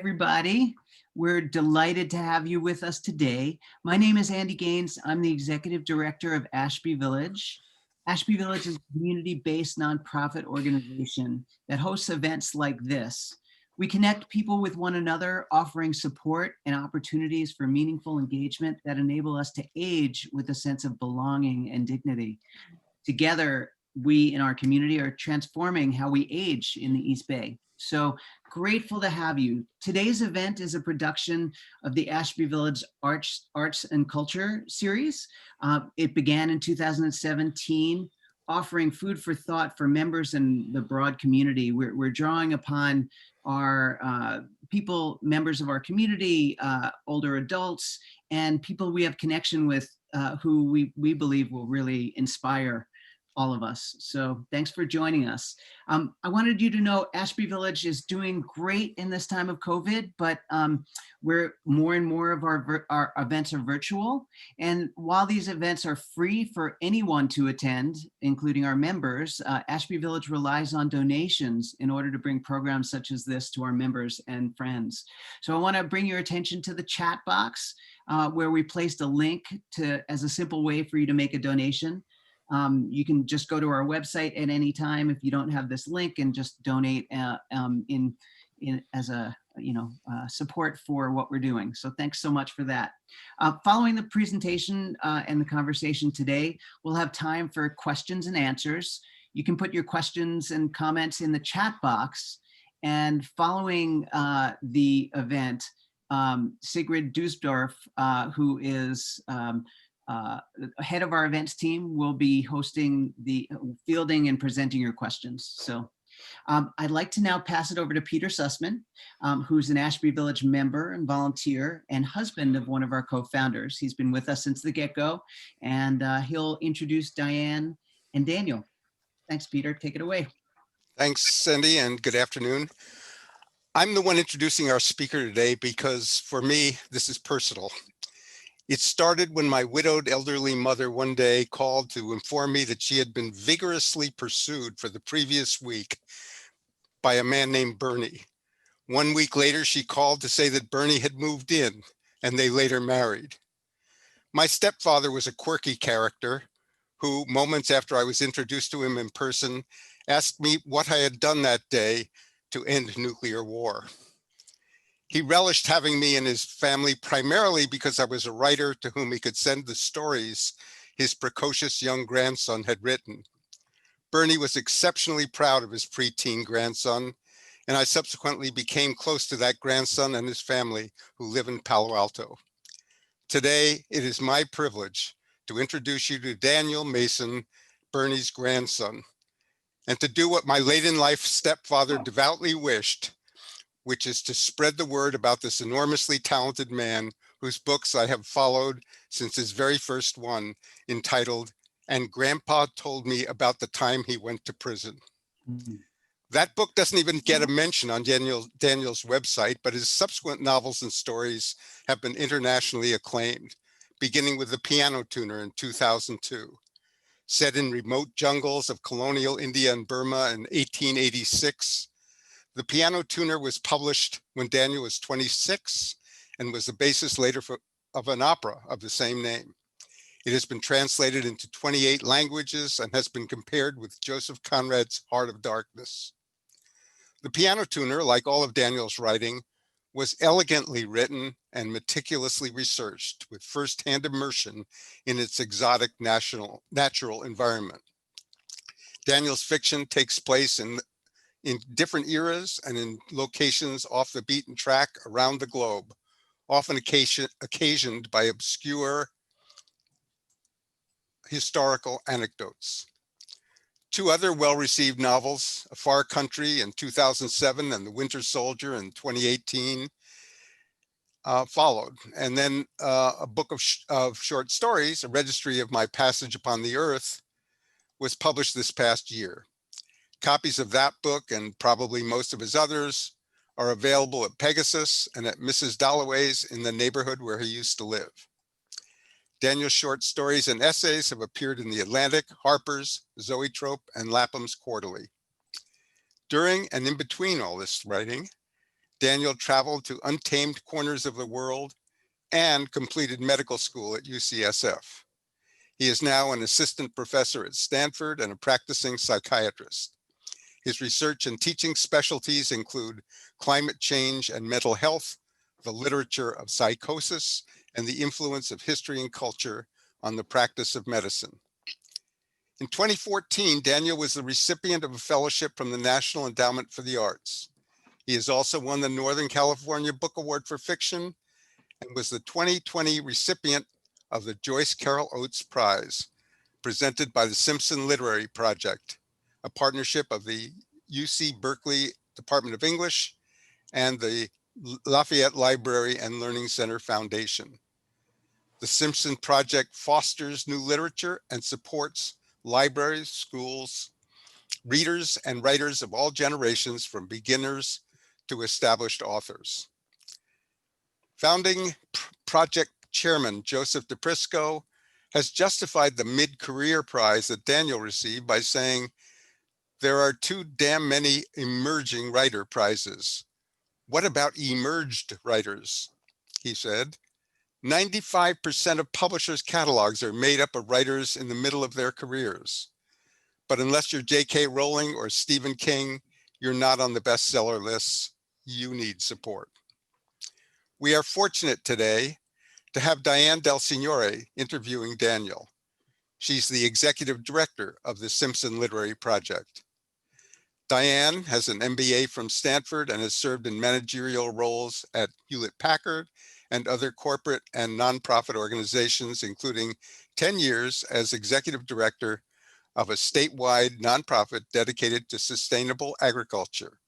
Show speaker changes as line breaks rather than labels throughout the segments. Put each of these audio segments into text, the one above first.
everybody. We're delighted to have you with us today. My name is Andy Gaines. I'm the Executive Director of Ashby Village. Ashby Village is a community-based nonprofit organization that hosts events like this. We connect people with one another, offering support and opportunities for meaningful engagement that enable us to age with a sense of belonging and dignity. Together, we in our community are transforming how we age in the East Bay. So grateful to have you. Today's event is a production of the Ashby Village Arts and Culture series. It began in 2017, offering food for thought for members in the broad community. We're drawing upon our members of our community, older adults, and people we have connection with who we believe will really inspire all of us. So thanks for joining us. I wanted you to know Ashby Village is doing great in this time of COVID, but we're more and more of our events are virtual. And while these events are free for anyone to attend, including our members, Ashby Village relies on donations in order to bring programs such as this to our members and friends. So I want to bring your attention to the chat box where we placed a link as a simple way for you to make a donation. You can just go to our website at any time if you don't have this link and just donate as a support for what we're doing. So thanks so much for that. Following the presentation and the conversation today, we'll have time for questions and answers. You can put your questions and comments in the chat box. And following the event, Sigrid Dusdorf, who is head of our events team, will be hosting the fielding and presenting your questions. So I'd like to now pass it over to Peter Sussman, who's an Ashby Village member and volunteer and husband of one of our co-founders. He's been with us since the get-go, and he'll introduce Diane and Daniel. Thanks, Peter. Take it away.
Thanks, Cindy, and good afternoon. I'm the one introducing our speaker today because for me, this is personal. It started when my widowed elderly mother one day called to inform me that she had been vigorously pursued for the previous week by a man named Bernie. 1 week later, she called to say that Bernie had moved in and they later married. My stepfather was a quirky character who, moments after I was introduced to him in person, asked me what I had done that day to end nuclear war. He relished having me in his family primarily because I was a writer to whom he could send the stories his precocious young grandson had written. Bernie was exceptionally proud of his preteen grandson, and I subsequently became close to that grandson and his family who live in Palo Alto. Today, it is my privilege to introduce you to Daniel Mason, Bernie's grandson, and to do what my late in life stepfather devoutly wished, which is to spread the word about this enormously talented man whose books I have followed since his very first one, entitled, "And Grandpa Told Me About the Time He Went to Prison." That book doesn't even get a mention on Daniel's website, but his subsequent novels and stories have been internationally acclaimed, beginning with The Piano Tuner in 2002. Set in remote jungles of colonial India and Burma in 1886, The Piano Tuner was published when Daniel was 26 and was the basis later of an opera of the same name. It has been translated into 28 languages and has been compared with Joseph Conrad's Heart of Darkness. The Piano Tuner, like all of Daniel's writing, was elegantly written and meticulously researched with firsthand immersion in its exotic natural environment. Daniel's fiction takes place in different eras and in locations off the beaten track around the globe, often occasioned by obscure historical anecdotes. Two other well-received novels, A Far Country in 2007 and The Winter Soldier in 2018, followed. And then a book of short stories, A Registry of My Passage Upon the Earth, was published this past year. Copies of that book and probably most of his others are available at Pegasus and at Mrs. Dalloway's in the neighborhood where he used to live. Daniel's short stories and essays have appeared in The Atlantic, Harper's, Zoetrope, and Lapham's Quarterly. During and in between all this writing, Daniel traveled to untamed corners of the world and completed medical school at UCSF. He is now an assistant professor at Stanford and a practicing psychiatrist. His research and teaching specialties include climate change and mental health, the literature of psychosis, and the influence of history and culture on the practice of medicine. In 2014, Daniel was the recipient of a fellowship from the National Endowment for the Arts. He has also won the Northern California Book Award for Fiction and was the 2020 recipient of the Joyce Carol Oates Prize, presented by the Simpson Literary Project, a partnership of the UC Berkeley Department of English and the Lafayette Library and Learning Center Foundation. The Simpson Project fosters new literature and supports libraries, schools, readers, and writers of all generations, from beginners to established authors. Founding project chairman Joseph DePrisco has justified the mid-career prize that Daniel received by saying, "There are too damn many emerging writer prizes. What about emerged writers?" He said, 95% of publishers' catalogs are made up of writers in the middle of their careers. But unless you're J.K. Rowling or Stephen King, you're not on the bestseller lists. You need support. We are fortunate today to have Diane Del Signore interviewing Daniel. She's the executive director of the Simpson Literary Project. Diane has an MBA from Stanford and has served in managerial roles at Hewlett-Packard and other corporate and nonprofit organizations, including 10 years as executive director of a statewide nonprofit dedicated to sustainable agriculture,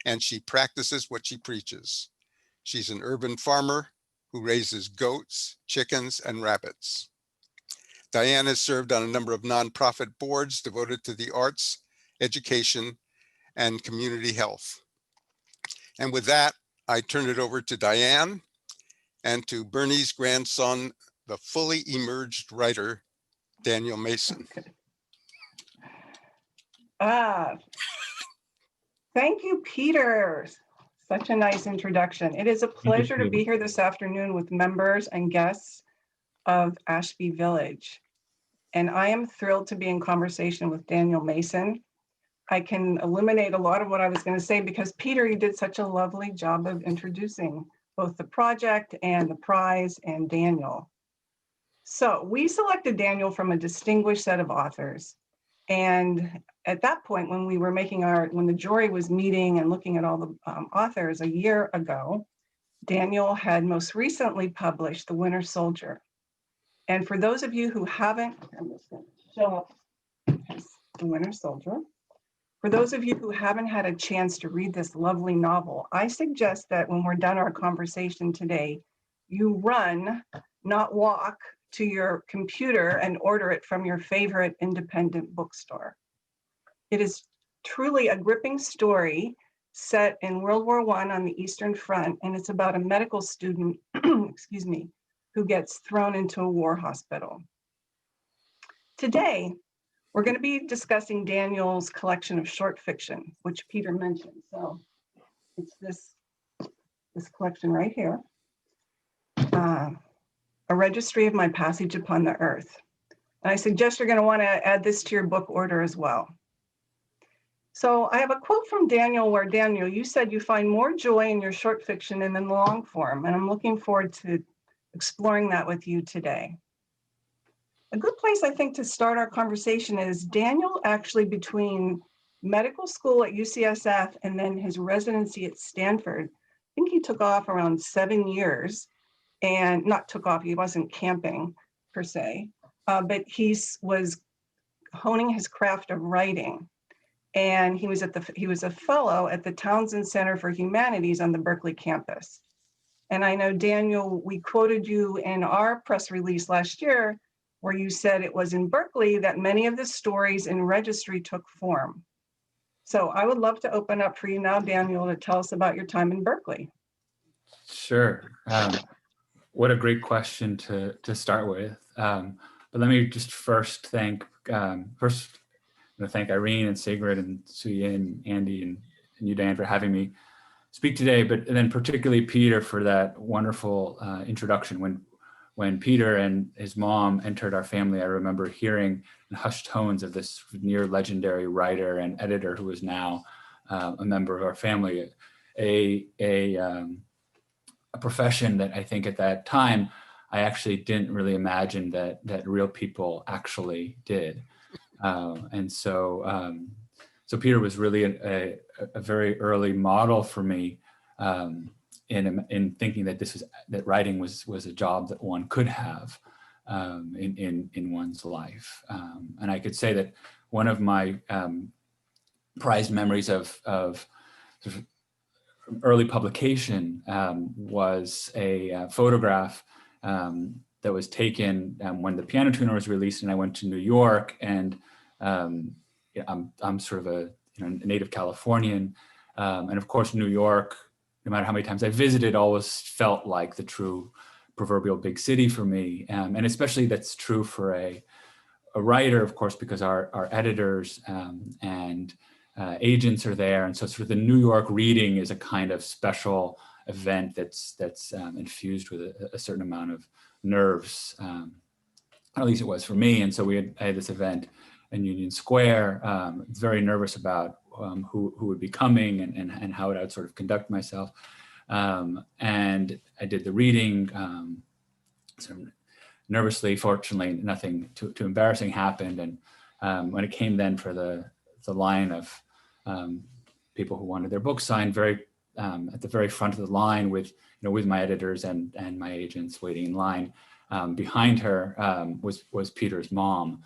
and she practices what she preaches. She's an urban farmer who raises goats, chickens, and rabbits. Diane has served on a number of nonprofit boards devoted to the arts, education, and community health. And with that, I turn it over to Diane and to Bernie's grandson, the fully emerged writer, Daniel Mason.
Thank you, Peter. Such a nice introduction. It is a pleasure to be here this afternoon with members and guests of Ashby Village. And I am thrilled to be in conversation with Daniel Mason. I can illuminate a lot of what I was going to say because Peter, you did such a lovely job of introducing both the project and the prize and Daniel. So we selected Daniel from a distinguished set of authors. And at that point, when we were making when the jury was meeting and looking at all the authors a year ago, Daniel had most recently published The Winter Soldier. And for those of you who haven't, I'm just going to show up The Winter Soldier. For those of you who haven't had a chance to read this lovely novel, I suggest that when we're done our conversation today, you run, not walk, to your computer and order it from your favorite independent bookstore. It is truly a gripping story set in World War I on the Eastern Front, and it's about a medical student, excuse me, who gets thrown into a war hospital. Today, we're going to be discussing Daniel's collection of short fiction, which Peter mentioned. So it's this collection right here. A Registry of My Passage Upon the Earth. And I suggest you're going to want to add this to your book order as well. So I have a quote from Daniel where, Daniel, you said you find more joy in your short fiction than in the long form, and I'm looking forward to exploring that with you today. A good place, I think, to start our conversation is Daniel actually, between medical school at UCSF and then his residency at Stanford, I think he took off around 7 years. And not took off, he wasn't camping per se, but he was honing his craft of writing. And he was a fellow at the Townsend Center for Humanities on the Berkeley campus. And I know, Daniel, we quoted you in our press release last year, where you said it was in Berkeley that many of the stories in Registry took form. So I would love to open up for you now, Daniel, to tell us about your time in Berkeley.
Sure. What a great question to start with. But let me just first thank Irene and Sigrid and Suya and Andy and you, Dan, for having me speak today, but then particularly Peter for that wonderful introduction. When Peter and his mom entered our family, I remember hearing in hushed tones of this near legendary writer and editor who is now a member of our family, a profession that I think at that time, I actually didn't really imagine that real people actually did. And so Peter was really a very early model for me in thinking that writing was a job that one could have in one's life. And I could say that one of my prized memories of sort of early publication was a photograph that was taken when the piano tuner was released, and I went to New York, and I'm sort of a native Californian, and of course New York, no matter how many times I visited, always felt like the true proverbial big city for me, and especially that's true for a writer, of course, because our editors and agents are there, and so sort of the New York reading is a kind of special event that's infused with a certain amount of nerves. At least it was for me. And so I had this event in Union Square. Very nervous about who would be coming and how I would sort of conduct myself. And I did the reading. Sort of nervously, fortunately, nothing too embarrassing happened. And when it came then for the line of people who wanted their book signed, very at the very front of the line with my editors and my agents waiting in line. Behind her was Peter's mom,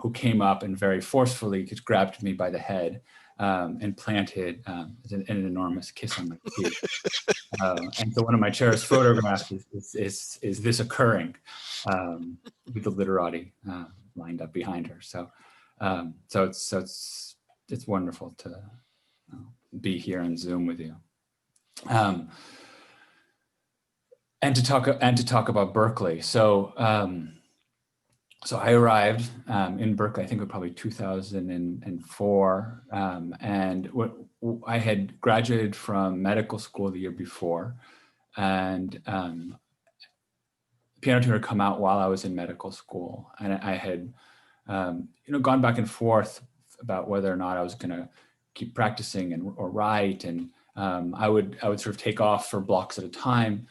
who came up and very forcefully grabbed me by the head and planted an enormous kiss on my cheek. And so one of my cherished photographs is this occurring with the literati lined up behind her. So it's wonderful to be here on Zoom with you. And to talk about Berkeley. So I arrived in Berkeley, I think it was probably 2004. And I had graduated from medical school the year before, and piano tuner had come out while I was in medical school. And I had gone back and forth about whether or not I was gonna keep practicing or write. And I would sort of take off for blocks at a time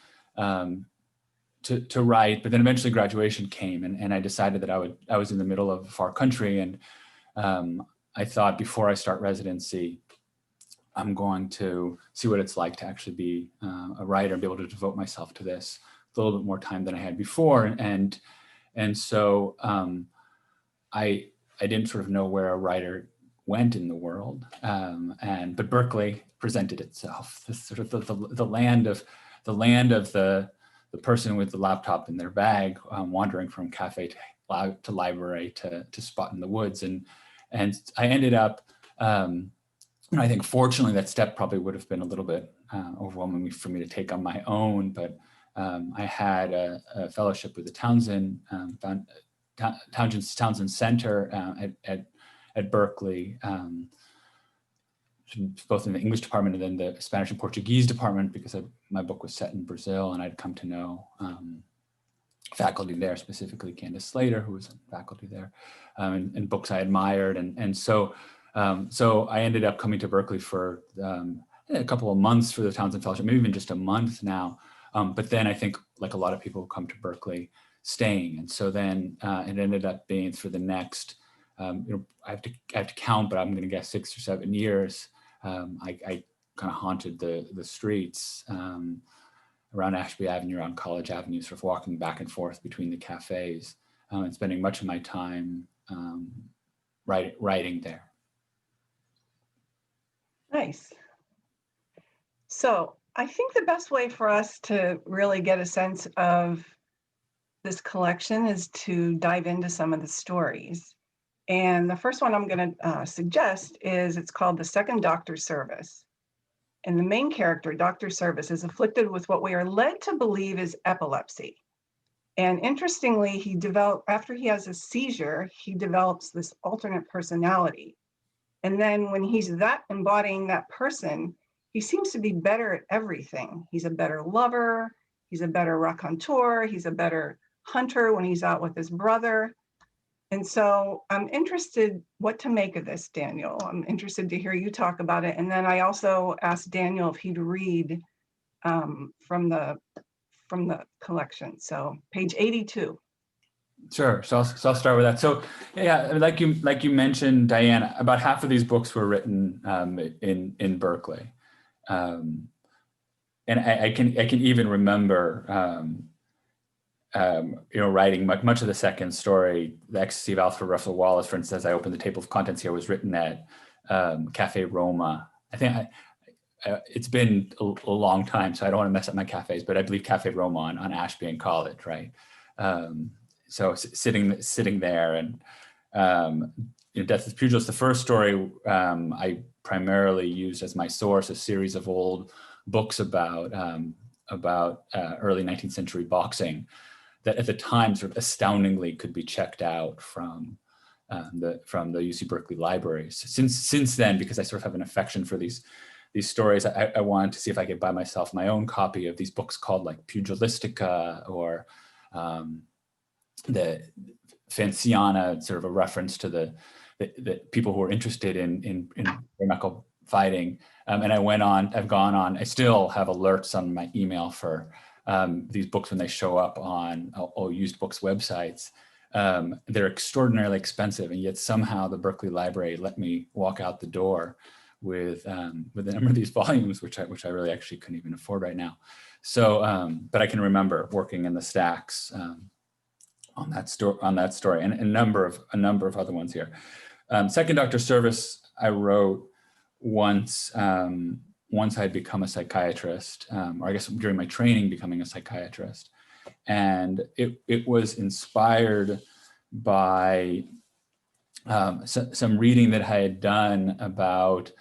to write, but then eventually graduation came, and I decided that I was in the middle of a far country, and I thought before I start residency, I'm going to see what it's like to actually be a writer and be able to devote myself to this a little bit more time than I had before, and so I didn't sort of know where a writer went in the world, but Berkeley presented itself, this sort of the land of the person with the laptop in their bag, wandering from cafe to library to spot in the woods, and I ended up. I think fortunately that step probably would have been a little bit overwhelming for me to take on my own, but I had a fellowship with the Townsend Center at Berkeley, both in the English department and then the Spanish and Portuguese department, because my book was set in Brazil, and I'd come to know faculty there, specifically Candace Slater, who was faculty there, and books I admired, and so I ended up coming to Berkeley for a couple of months for the Townsend Fellowship, maybe even just a month now. But then I think, like a lot of people who come to Berkeley, staying, and so then it ended up being for the next, I have to count, but I'm going to guess 6 or 7 years. I kind of haunted the streets around Ashby Avenue, around College Avenue, sort of walking back and forth between the cafes and spending much of my time writing there.
Nice. So I think the best way for us to really get a sense of this collection is to dive into some of the stories. And the first one I'm going to suggest is, it's called The Second Doctor's Service. And the main character, Dr. Service, is afflicted with what we are led to believe is epilepsy. And interestingly, after he has a seizure, he develops this alternate personality. And then when he's embodying that person, he seems to be better at everything. He's a better lover. He's a better raconteur. He's a better hunter when he's out with his brother. And so I'm interested what to make of this, Daniel. I'm interested to hear you talk about it. And then I also asked Daniel if he'd read from the collection. So page 82.
Sure. So I'll start with that. So yeah, like you mentioned, Diane, about half of these books were written in Berkeley, and I can even remember writing much of the second story. The Ecstasy of Alfred Russel Wallace, for instance, as I opened the table of contents here, was written at Cafe Roma. I think it's been a long time, so I don't want to mess up my cafes, but I believe Cafe Roma on Ashby and College, right? So sitting there, and Death of Pugilist, the first story, I primarily used as my source a series of old books about early 19th century boxing that at the time sort of astoundingly could be checked out from the UC Berkeley libraries. Since then, because I sort of have an affection for these stories, I wanted to see if I could buy myself my own copy of these books called like Pugilistica or the Fanciana, sort of a reference to the people who were interested in bare knuckle fighting. And I've gone on, I still have alerts on my email for these books when they show up on all used books websites. They're extraordinarily expensive, and yet somehow the Berkeley Library let me walk out the door with a number of these volumes, which I really actually couldn't even afford right now. So, but I can remember working in the stacks on that story, and a number of other ones here. Second Doctor Service I wrote once I'd become a psychiatrist, or I guess during my training becoming a psychiatrist. And it was inspired by some reading that I had done about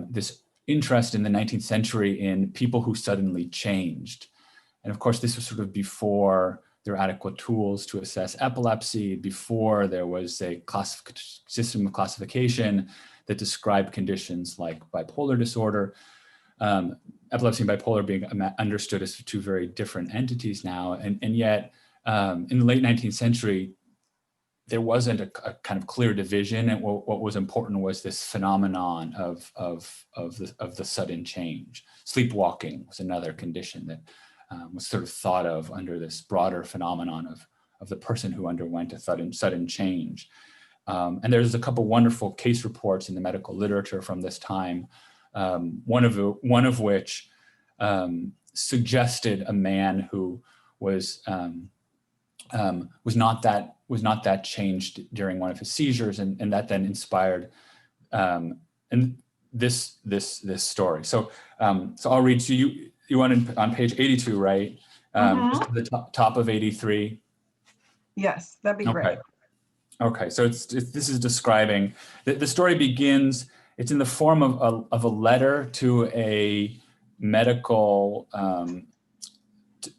this interest in the 19th century in people who suddenly changed. And of course, this was sort of before there were adequate tools to assess epilepsy, before there was a system of classification that described conditions like bipolar disorder. Epilepsy and bipolar being understood as two very different entities now. And yet, in the late 19th century, there wasn't a kind of clear division. And what was important was this phenomenon of the sudden change. Sleepwalking was another condition that was sort of thought of under this broader phenomenon of the person who underwent a sudden change. And there's a couple wonderful case reports in the medical literature from this time, one of which suggested a man who was not that changed during one of his seizures, and that then inspired and this story. So I'll read to you. You wanted on page 82, right? Just to the top of 83.
Yes, that'd be great.
Okay, so this is describing, the story begins, it's in the form of a letter to a medical,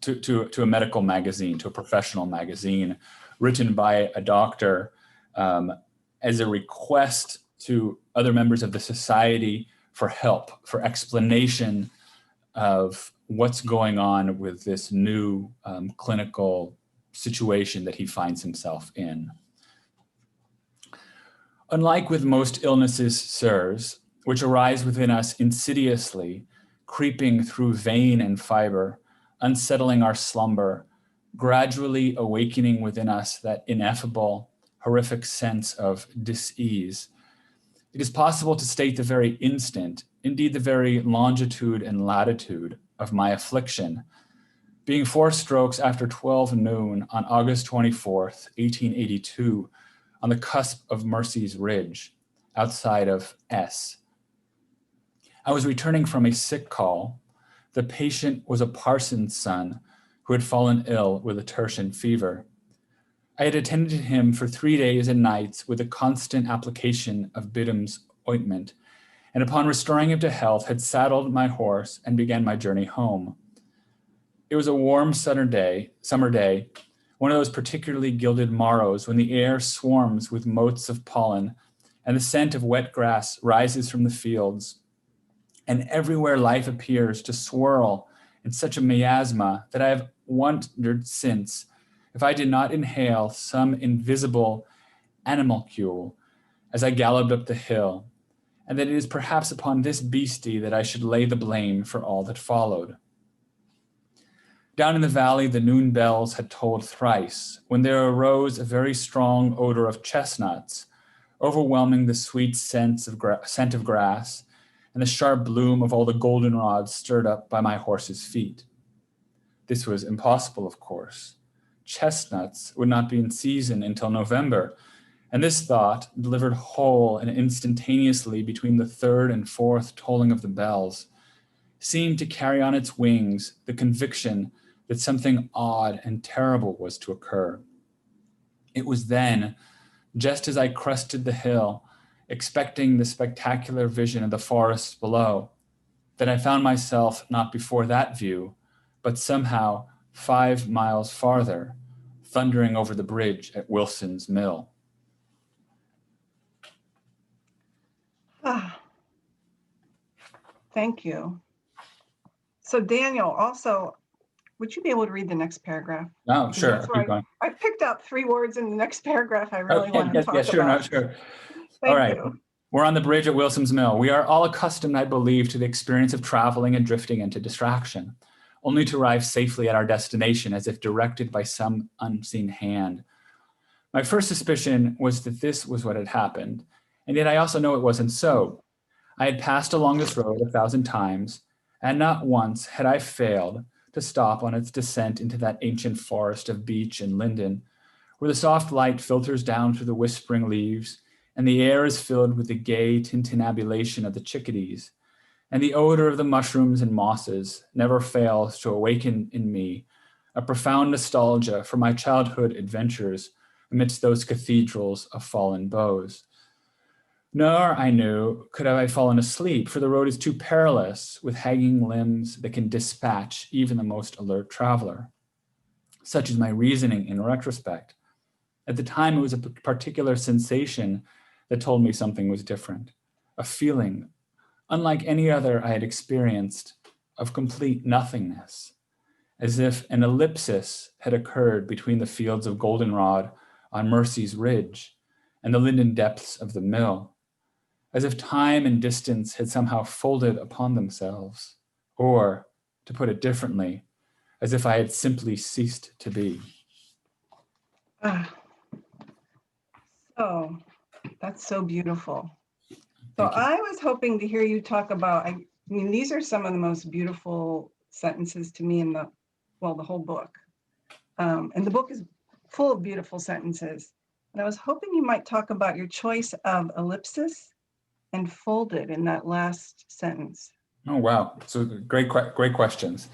to a medical magazine, to a professional magazine, written by a doctor as a request to other members of the society for help, for explanation of what's going on with this new clinical situation that he finds himself in. Unlike with most illnesses, sirs, which arise within us insidiously, creeping through vein and fiber, unsettling our slumber, gradually awakening within us that ineffable, horrific sense of dis-ease, it is possible to state the very instant, indeed the very longitude and latitude of my affliction, being 4 strokes after 12 noon on August 24th, 1882, on the cusp of Mercy's Ridge, outside of S. I was returning from a sick call. The patient was a parson's son who had fallen ill with a tertian fever. I had attended him for 3 days and nights with a constant application of Bidham's ointment, and upon restoring him to health, had saddled my horse and began my journey home. It was a warm summer day, one of those particularly gilded morrows when the air swarms with motes of pollen and the scent of wet grass rises from the fields, And everywhere life appears to swirl in such a miasma that I have wondered since if I did not inhale some invisible animalcule as I galloped up the hill, and that it is perhaps upon this beastie that I should lay the blame for all that followed. Down in the valley, the noon bells had tolled thrice, when there arose a very strong odor of chestnuts, overwhelming the sweet scent of grass and the sharp bloom of all the goldenrods stirred up by my horse's feet. This was impossible, of course. Chestnuts would not be in season until November, and this thought, delivered whole and instantaneously between the third and fourth tolling of the bells, seemed to carry on its wings the conviction that something odd and terrible was to occur. It was then, just as I crested the hill, expecting the spectacular vision of the forest below, that I found myself not before that view, but somehow 5 miles farther, thundering over the bridge at Wilson's Mill.
Thank you. So Daniel, also, would you be able to read the next paragraph?
Oh, sure.
Keep going. I picked up 3 words in the next paragraph I really want to talk about.
Sure, no, sure.
Thank you.
We're on the bridge at Wilson's Mill. We are all accustomed, I believe, to the experience of traveling and drifting into distraction, only to arrive safely at our destination as if directed by some unseen hand. My first suspicion was that this was what had happened, and yet I also know it wasn't so. I had passed along this road 1,000 times, and not once had I failed to stop on its descent into that ancient forest of beech and linden, where the soft light filters down through the whispering leaves, and the air is filled with the gay tintinnabulation of the chickadees, and the odor of the mushrooms and mosses never fails to awaken in me a profound nostalgia for my childhood adventures amidst those cathedrals of fallen boughs. Nor, I knew, could I have fallen asleep, for the road is too perilous, with hanging limbs that can dispatch even the most alert traveler. Such is my reasoning in retrospect. At the time, it was a particular sensation that told me something was different, a feeling, unlike any other I had experienced, of complete nothingness, as if an ellipsis had occurred between the fields of goldenrod on Mercy's Ridge and the linden depths of the mill, as if time and distance had somehow folded upon themselves, or, to put it differently, as if I had simply ceased to be.
So, that's so beautiful. So I was hoping to hear you talk about, I mean, these are some of the most beautiful sentences to me in the whole book. And the book is full of beautiful sentences. And I was hoping you might talk about your choice of ellipsis and folded in that last sentence.
Oh, wow. So great questions.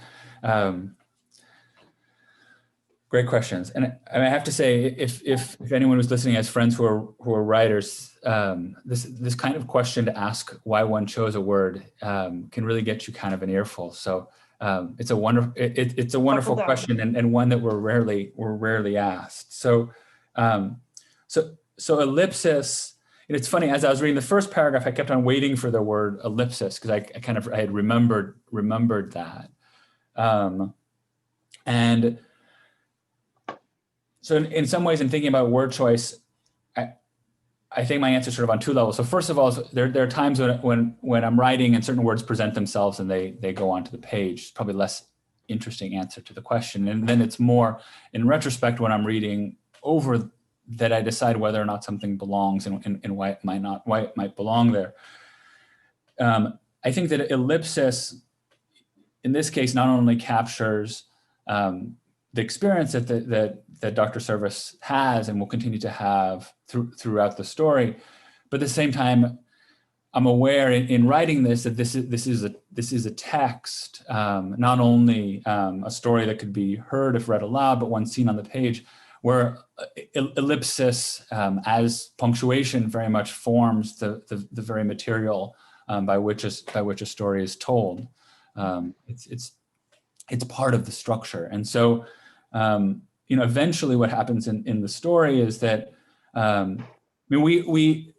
Great questions. And I have to say, if anyone was listening has friends who are writers, this kind of question to ask why one chose a word can really get you kind of an earful. So it's a wonderful question and one that we're rarely asked. So ellipsis. And it's funny, as I was reading the first paragraph, I kept on waiting for the word ellipsis because I had remembered that. And so in some ways, in thinking about word choice, I think my answer is sort of on 2 levels. So first of all, there are times when I'm writing and certain words present themselves and they go onto the page. It's probably less interesting answer to the question. And then it's more in retrospect when I'm reading over that I decide whether or not something belongs and why it might belong there. I think that ellipsis, in this case, not only captures the experience that Dr. Service has and will continue to have throughout the story, but at the same time, I'm aware in writing this that this is a text, not only a story that could be heard if read aloud, but one seen on the page, where ellipsis as punctuation very much forms the very material by which a story is told. It's part of the structure, and so eventually what happens in the story is that we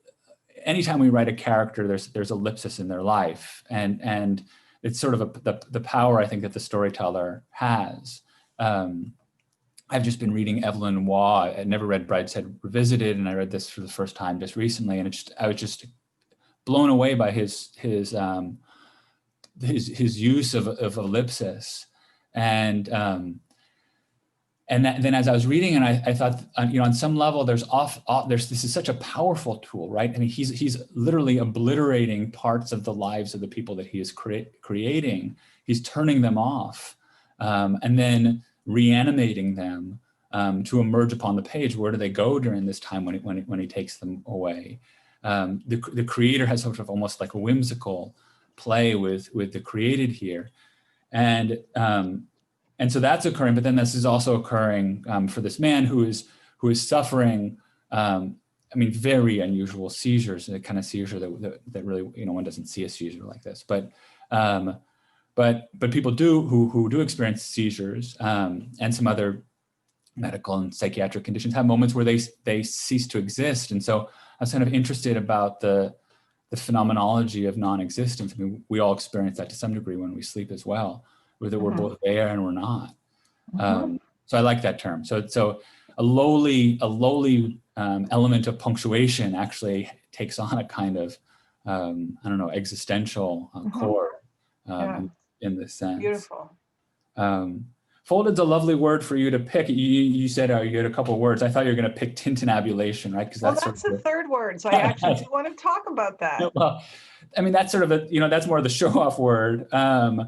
anytime we write a character, there's ellipsis in their life, and it's sort of the power I think that the storyteller has. I've just been reading Evelyn Waugh. I never read Brideshead Revisited, and I read this for the first time just recently, and I was just blown away by his use of ellipsis, and then as I was reading, and I thought, on some level, this is such a powerful tool, right? I mean, he's literally obliterating parts of the lives of the people that he is creating. He's turning them off, and then reanimating them to emerge upon the page. Where do they go during this time when he takes them away? The creator has sort of almost like a whimsical play with the created here, and so that's occurring. But then this is also occurring for this man who is suffering. Very unusual seizures, a kind of seizure that really, one doesn't see a seizure like this, but people who do experience seizures, and some other medical and psychiatric conditions have moments where they cease to exist. And so I was kind of interested about the phenomenology of non-existence. I mean, we all experience that to some degree when we sleep as well, whether we're both there and we're not. So I like that term. So a lowly element of punctuation actually takes on a kind of existential core in this sense.
Beautiful.
Folded's a lovely word for you to pick. You said you had a couple of words. I thought you were going to pick tintinabulation, right? Because
that's the third word. So I actually do want to talk about that.
Well, I mean, that's sort of that's more of the show-off word. I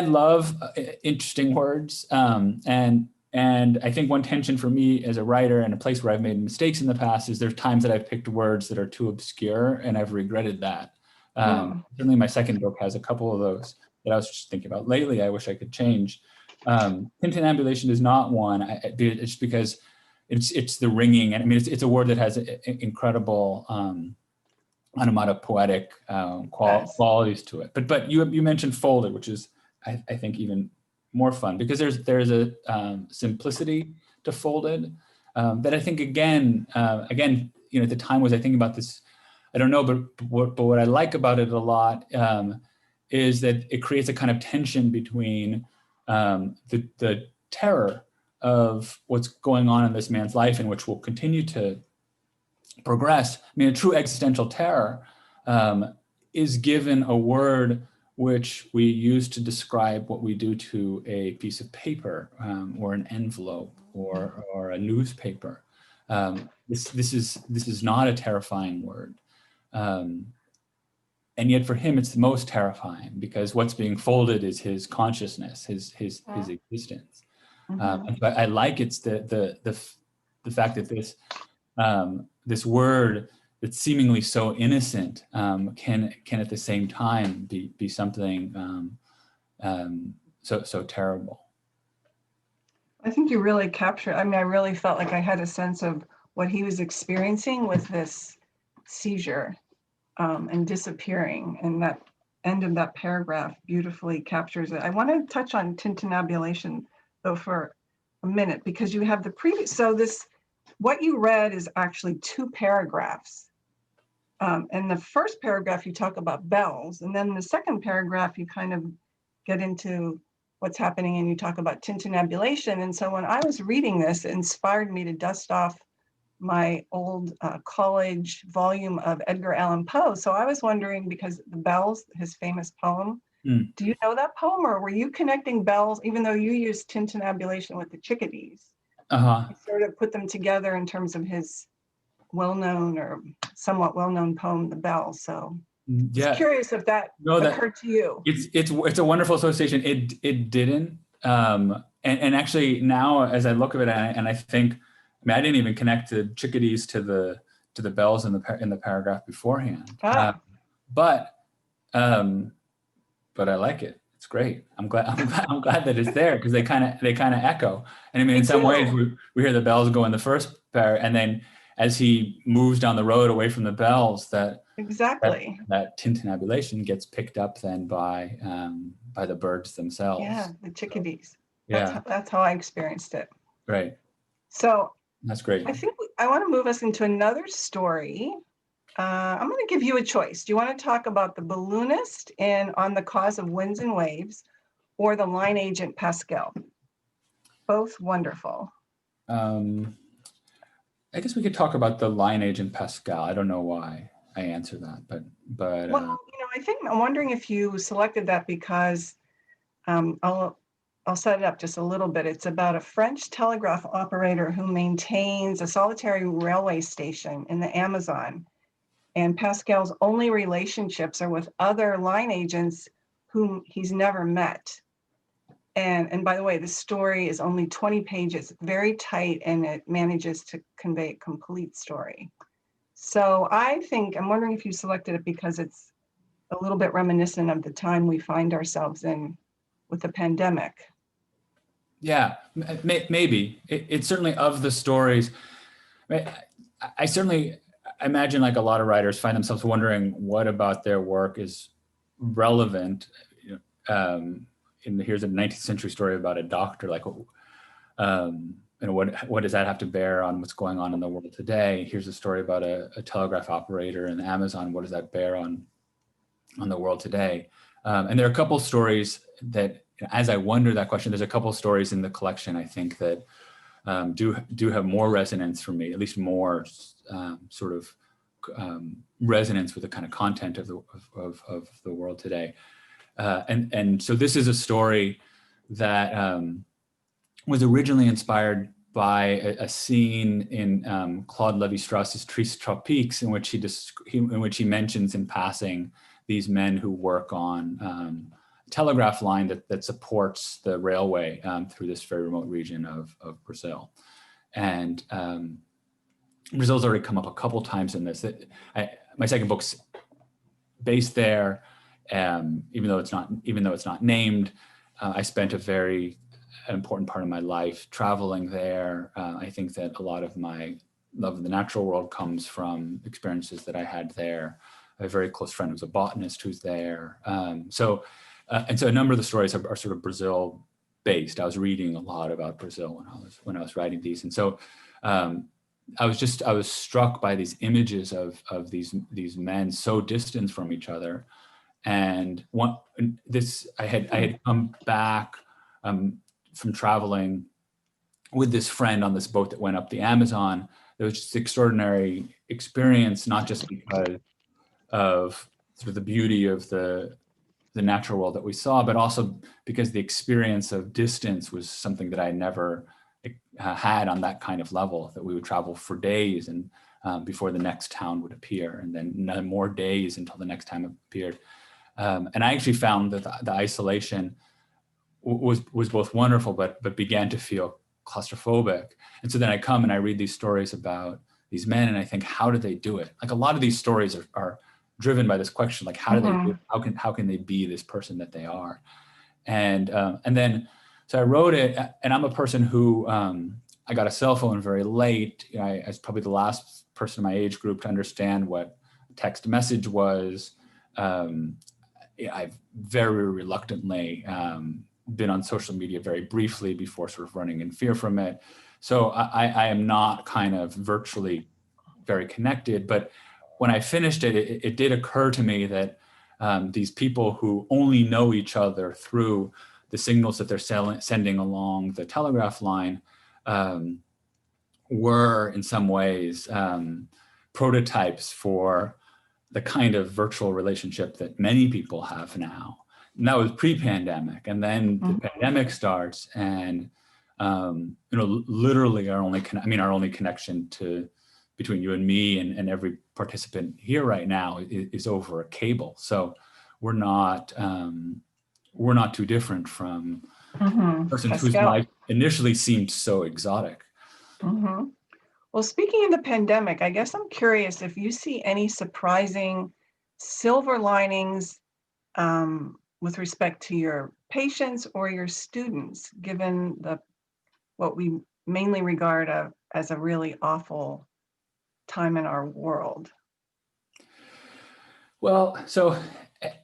love interesting words, and I think one tension for me as a writer, and a place where I've made mistakes in the past, is there's times that I've picked words that are too obscure, and I've regretted that. Certainly, my second book has a couple of those that I was just thinking about lately. I wish I could change. Tintinabulation is not one. It's just because it's the ringing, and I mean it's a word that has incredible onomatopoetic qualities to it. But you mentioned folded, which is I think even more fun, because there's a simplicity to folded that I think again at the time was I thinking about this. I don't know, but what I like about it a lot is that it creates a kind of tension between the terror of what's going on in this man's life, and which will continue to progress. I mean, a true existential terror is given a word which we use to describe what we do to a piece of paper or an envelope or a newspaper. This is not a terrifying word. And yet for him, it's the most terrifying, because what's being folded is his consciousness, his existence. But I like it's the fact that this word that's seemingly so innocent can at the same time be something so terrible.
I think you really captured. I mean, I really felt like I had a sense of what he was experiencing with this seizure. And disappearing, and that end of that paragraph beautifully captures it. I want to touch on tintinabulation though for a minute, because you have the previous. So what you read is actually 2 paragraphs. And the first paragraph you talk about bells, and then the second paragraph you kind of get into what's happening, and you talk about tintinabulation. And so when I was reading this, it inspired me to dust off my old college volume of Edgar Allan Poe. So I was wondering, because the bells, his famous poem, do you know that poem, or were you connecting bells, even though you used tintinabulation with the chickadees? You sort of put them together in terms of his well-known or somewhat well-known poem, The Bells. So just curious if that occurred to you.
It's a wonderful association. It didn't. And actually now, as I look at it, and I think, I mean, I didn't even connect the chickadees to the bells in the paragraph beforehand. But I like it. It's great. I'm glad that it's there, because they kind of echo. And I mean, in some ways, we hear the bells go in the first pair, and then as he moves down the road away from the bells, that tintinabulation gets picked up then by the birds themselves.
Yeah, the chickadees.
Yeah,
That's how I experienced it.
Right.
So
That's great.
I think I want to move us into another story. I'm going to give you a choice. Do you want to talk about the balloonist in On the Cause of Winds and Waves, or the line agent Pascal? Both wonderful.
I guess we could talk about the line agent Pascal. I don't know why I answer that, but
Well, I'm wondering if you selected that because I'll set it up just a little bit. It's about a French telegraph operator who maintains a solitary railway station in the Amazon. And Pascal's only relationships are with other line agents whom he's never met. And by the way, the story is only 20 pages, very tight, and it manages to convey a complete story. So I'm wondering if you selected it because it's a little bit reminiscent of the time we find ourselves in with the pandemic.
Yeah, maybe. It's certainly of the stories. I certainly imagine, like a lot of writers find themselves wondering what about their work is relevant. Here's a 19th century story about a doctor, like, what does that have to bear on what's going on in the world today? Here's a story about a telegraph operator in Amazon. What does that bear on the world today? And there are a couple stories that, as I wonder that question, there's a couple stories in the collection, I think, that do have more resonance for me, at least more resonance with the kind of content of the world today. And so this is a story that was originally inspired by a scene in Claude Lévi-Strauss's Tres Tropiques, in which he mentions in passing these men who work on a telegraph line that supports the railway through this very remote region of Brazil. And Brazil's already come up a couple times in this. My second book's based there. Even though it's not named, I spent a very important part of my life traveling there. I think that a lot of my love of the natural world comes from experiences that I had there. I have a very close friend who's a botanist who's there. So a number of the stories are sort of Brazil based. I was reading a lot about Brazil when I was writing these, and so I was struck by these images of these men so distant from each other. And I had come back from traveling with this friend on this boat that went up the Amazon. It was just an extraordinary experience, not just because of sort of the beauty of the natural world that we saw, but also because the experience of distance was something that I never had on that kind of level, that we would travel for days and before the next town would appear, and then more days until the next time appeared. And I actually found that the isolation was both wonderful, but began to feel claustrophobic. And so then I come and I read these stories about these men, and I think, how did they do it? Like, a lot of these stories are driven by this question, like, how do they do it? How can they be this person that they are? And then so I wrote it, and I'm a person who I got a cell phone very late. I was probably the last person in my age group to understand what text message was. I've very reluctantly been on social media very briefly before sort of running in fear from it. So I am not kind of virtually very connected, but when I finished it, it did occur to me that these people who only know each other through the signals that they're sending along the telegraph line were in some ways prototypes for the kind of virtual relationship that many people have now. And that was pre-pandemic, and then the pandemic starts, and literally our only connection between you and me and every participant here right now is over a cable. So we're not too different from persons whose life initially seemed so exotic.
Well, speaking of the pandemic, I guess I'm curious if you see any surprising silver linings with respect to your patients or your students, given what we mainly regard as a really awful time in our world.
Well, so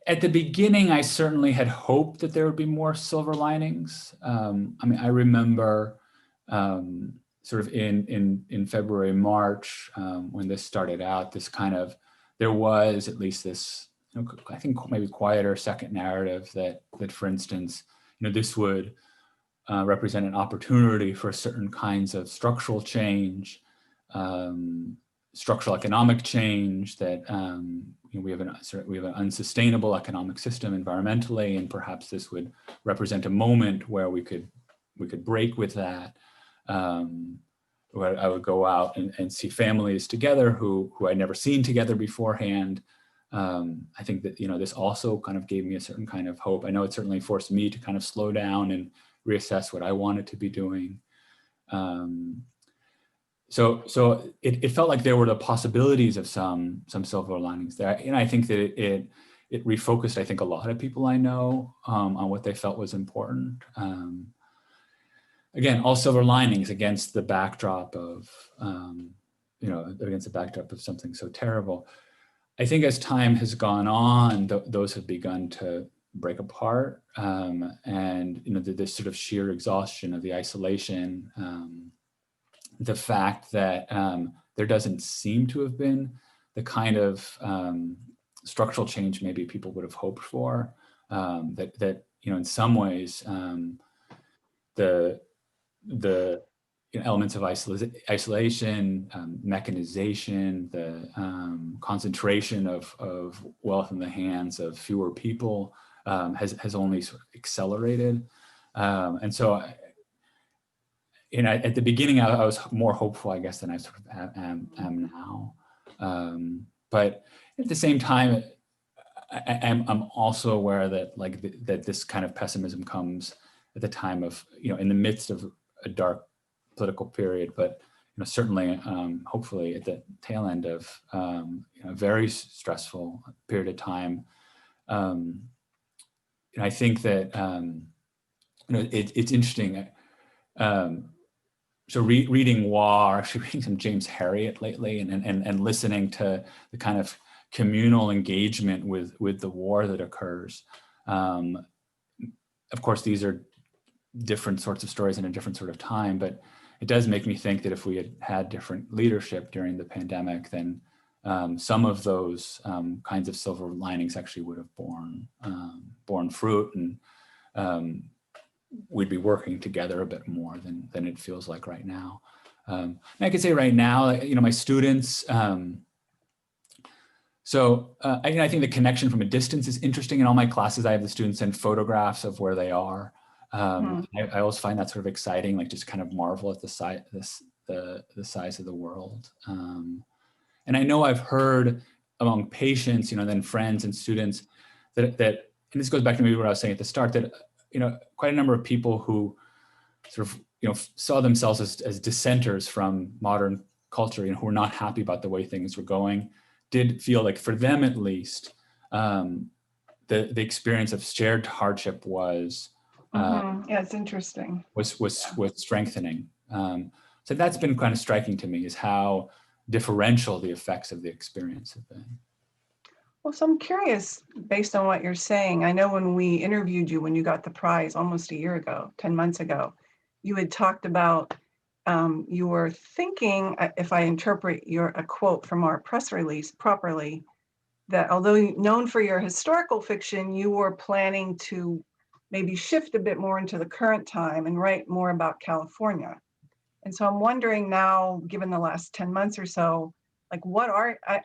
at the beginning, I certainly had hoped that there would be more silver linings. I remember sort of in February, March, when this started out, this kind of, there was at least this, I think maybe quieter second narrative that for instance, this would represent an opportunity for certain kinds of structural change, structural economic change, that we have an unsustainable economic system environmentally, and perhaps this would represent a moment where we could break with that. Where I would go out and see families together who I'd never seen together beforehand. I think that, this also kind of gave me a certain kind of hope. I know it certainly forced me to kind of slow down and reassess what I wanted to be doing. So it felt like there were the possibilities of some silver linings there. And I think that it refocused, I think, a lot of people I know on what they felt was important. Again, all silver linings against the backdrop of, against the backdrop of something so terrible. I think as time has gone on, those have begun to break apart, and this sort of sheer exhaustion of the isolation, the fact that there doesn't seem to have been the kind of structural change maybe people would have hoped for. That in some ways the elements of isolation, mechanization, the concentration of wealth in the hands of fewer people has only sort of accelerated. And so, at the beginning, I was more hopeful, I guess, than I sort of am now. But at the same time, I'm also aware that that this kind of pessimism comes at the time of, in the midst of a dark political period, but certainly, hopefully, at the tail end of a very stressful period of time. I think that it's interesting. So reading War, actually reading some James Herriot lately, and listening to the kind of communal engagement with the war that occurs. Of course, these are different sorts of stories in a different sort of time, but it does make me think that if we had different leadership during the pandemic, then some of those kinds of silver linings actually would have borne fruit, and we'd be working together a bit more than it feels like right now. And I could say right now, my students, I think the connection from a distance is interesting. In all my classes, I have the students send photographs of where they are. I always find that sort of exciting, like just kind of marvel at the size of the world. And I know I've heard among patients, then friends and students that, and this goes back to maybe what I was saying at the start, that, quite a number of people who sort of, saw themselves as dissenters from modern culture, who were not happy about the way things were going, did feel like, for them at least, the experience of shared hardship was,
yeah, it's interesting.
Was strengthening. So that's been kind of striking to me, is how differential the effects of the experience have been.
Well, so I'm curious, based on what you're saying, I know when we interviewed you, when you got the prize almost a year ago, 10 months ago, you had talked about, you were thinking, if I interpret a quote from our press release properly, that although known for your historical fiction, you were planning to maybe shift a bit more into the current time and write more about California. And so I'm wondering now, given the last 10 months or so, like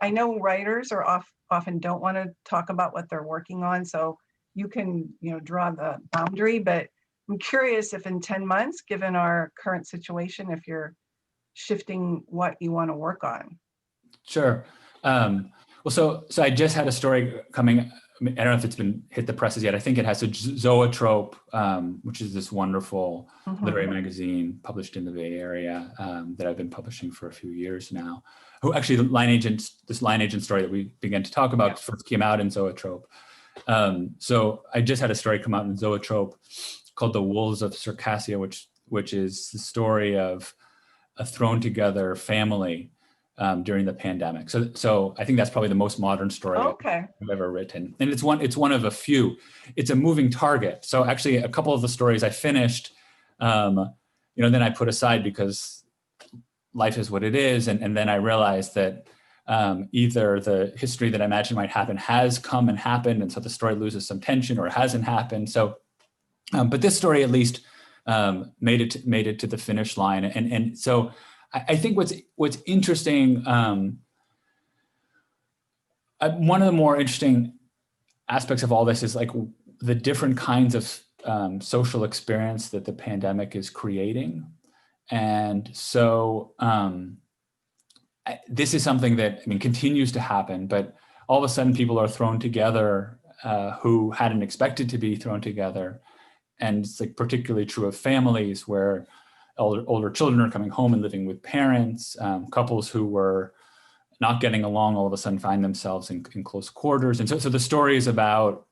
I know writers are often don't want to talk about what they're working on, so you can, draw the boundary, but I'm curious if in 10 months, given our current situation, if you're shifting what you want to work on.
Sure. Well, so I just had a story coming. I don't know if it's been hit the presses yet. I think it has. So Zoetrope, which is this wonderful literary magazine published in the Bay Area that I've been publishing for a few years now. Who actually this line agent story that we began to talk about first came out in Zoetrope. So I just had a story come out in Zoetrope called The Wolves of Circassia, which is the story of a thrown together family during the pandemic. So I think that's probably the most modern story I've ever written. And it's one of a few. It's a moving target. So actually a couple of the stories I finished, then I put aside because life is what it is. And then I realized that either the history that I imagined might happen has come and happened, and so the story loses some tension, or it hasn't happened. So, but this story at least made it to the finish line. And so I think what's interesting, one of the more interesting aspects of all this is like the different kinds of social experience that the pandemic is creating. And so this is something that, I mean, continues to happen, but all of a sudden people are thrown together who hadn't expected to be thrown together. And it's like particularly true of families where older children are coming home and living with parents, couples who were not getting along all of a sudden find themselves in close quarters. And so the story is about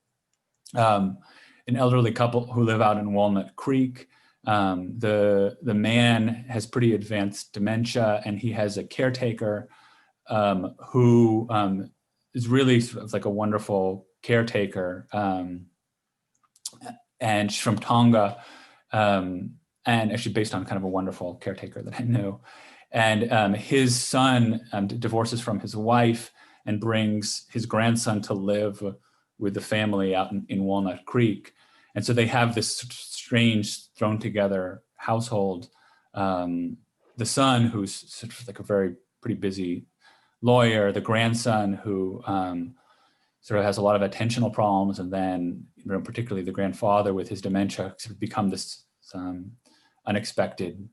an elderly couple who live out in Walnut Creek. The man has pretty advanced dementia, and he has a caretaker who is really sort of like a wonderful caretaker. And she's from Tonga, and actually based on kind of a wonderful caretaker that I know. And his son divorces from his wife and brings his grandson to live with the family out in Walnut Creek. And so they have this strange thrown together household. The son, who's sort of like a pretty busy lawyer, the grandson who sort of has a lot of attentional problems, and then particularly the grandfather with his dementia sort of become this unexpected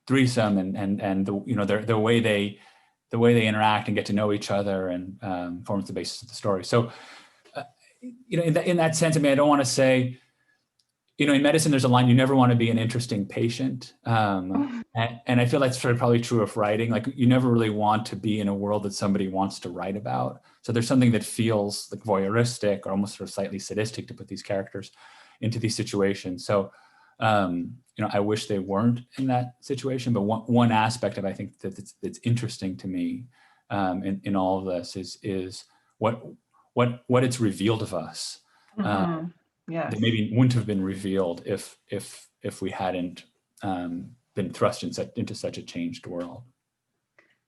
threesome, and the way they interact and get to know each other and forms the basis of the story. So in that sense, I mean, I don't want to say, in medicine, there's a line, you never want to be an interesting patient. And I feel that's probably true of writing. Like, you never really want to be in a world that somebody wants to write about. So there's something that feels like voyeuristic or almost sort of slightly sadistic to put these characters into these situations. So, I wish they weren't in that situation. But one aspect of, I think, that's interesting to me in all of this is what it's revealed of us.
Yes.
That maybe wouldn't have been revealed if we hadn't been thrust into such a changed world.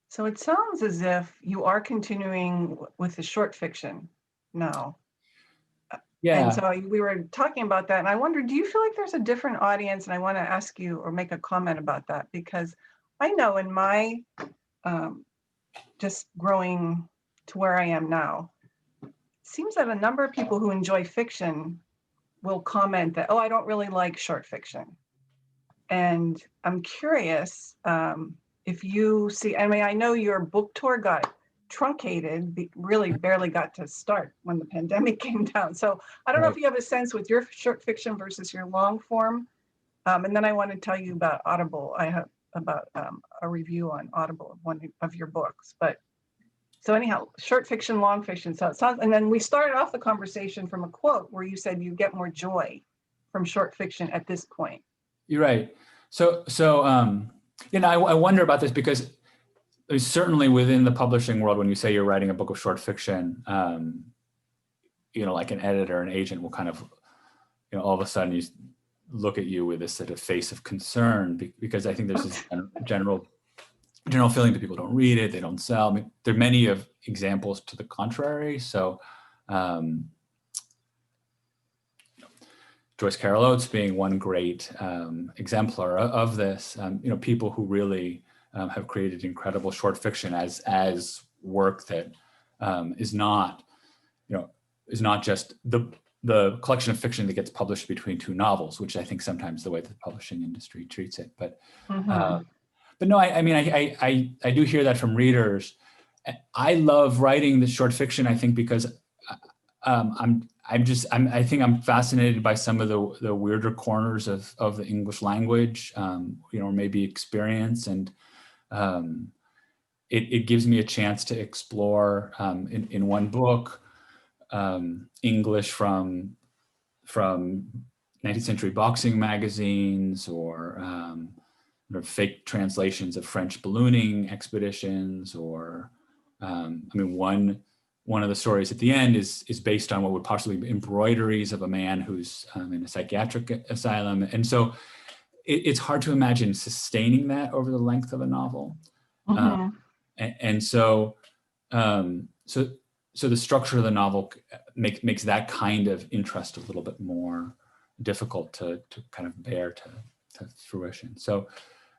So it sounds as if you are continuing with the short fiction now.
Yeah.
And so we were talking about that, and I wonder, do you feel like there's a different audience? And I want to ask you or make a comment about that, because I know in my just growing to where I am now, it seems that a number of people who enjoy fiction will comment that, oh, I don't really like short fiction. And I'm curious if you see, I mean, I know your book tour got truncated, really barely got to start when the pandemic came down. So I don't know if you have a sense with your short fiction versus your long form. And then I want to tell you about Audible. I have about a review on Audible of one of your books. But so anyhow, short fiction, long fiction. So it sounds, and then we started off the conversation from a quote where you said you get more joy from short fiction at this point.
You're right. So I wonder about this, because certainly within the publishing world, when you say you're writing a book of short fiction, like an editor, an agent will kind of, all of a sudden you look at you with this sort of face of concern, because I think there's this general feeling that people don't read it, they don't sell. I mean, there are many of examples to the contrary. So Joyce Carol Oates being one great exemplar of this, people who really have created incredible short fiction as work that is not just the collection of fiction that gets published between two novels, which I think sometimes the way the publishing industry treats it. But no, I mean, I do hear that from readers. I love writing the short fiction, I think, because I think I'm fascinated by some of the weirder corners of the English language, or maybe experience, and it gives me a chance to explore in one book English from 19th century boxing magazines, or fake translations of French ballooning expeditions, or one of the stories at the end is based on what would possibly be embroideries of a man who's in a psychiatric asylum. And so it's hard to imagine sustaining that over the length of a novel.
Mhm.
And so, so the structure of the novel makes that kind of interest a little bit more difficult to kind of bear to fruition. So,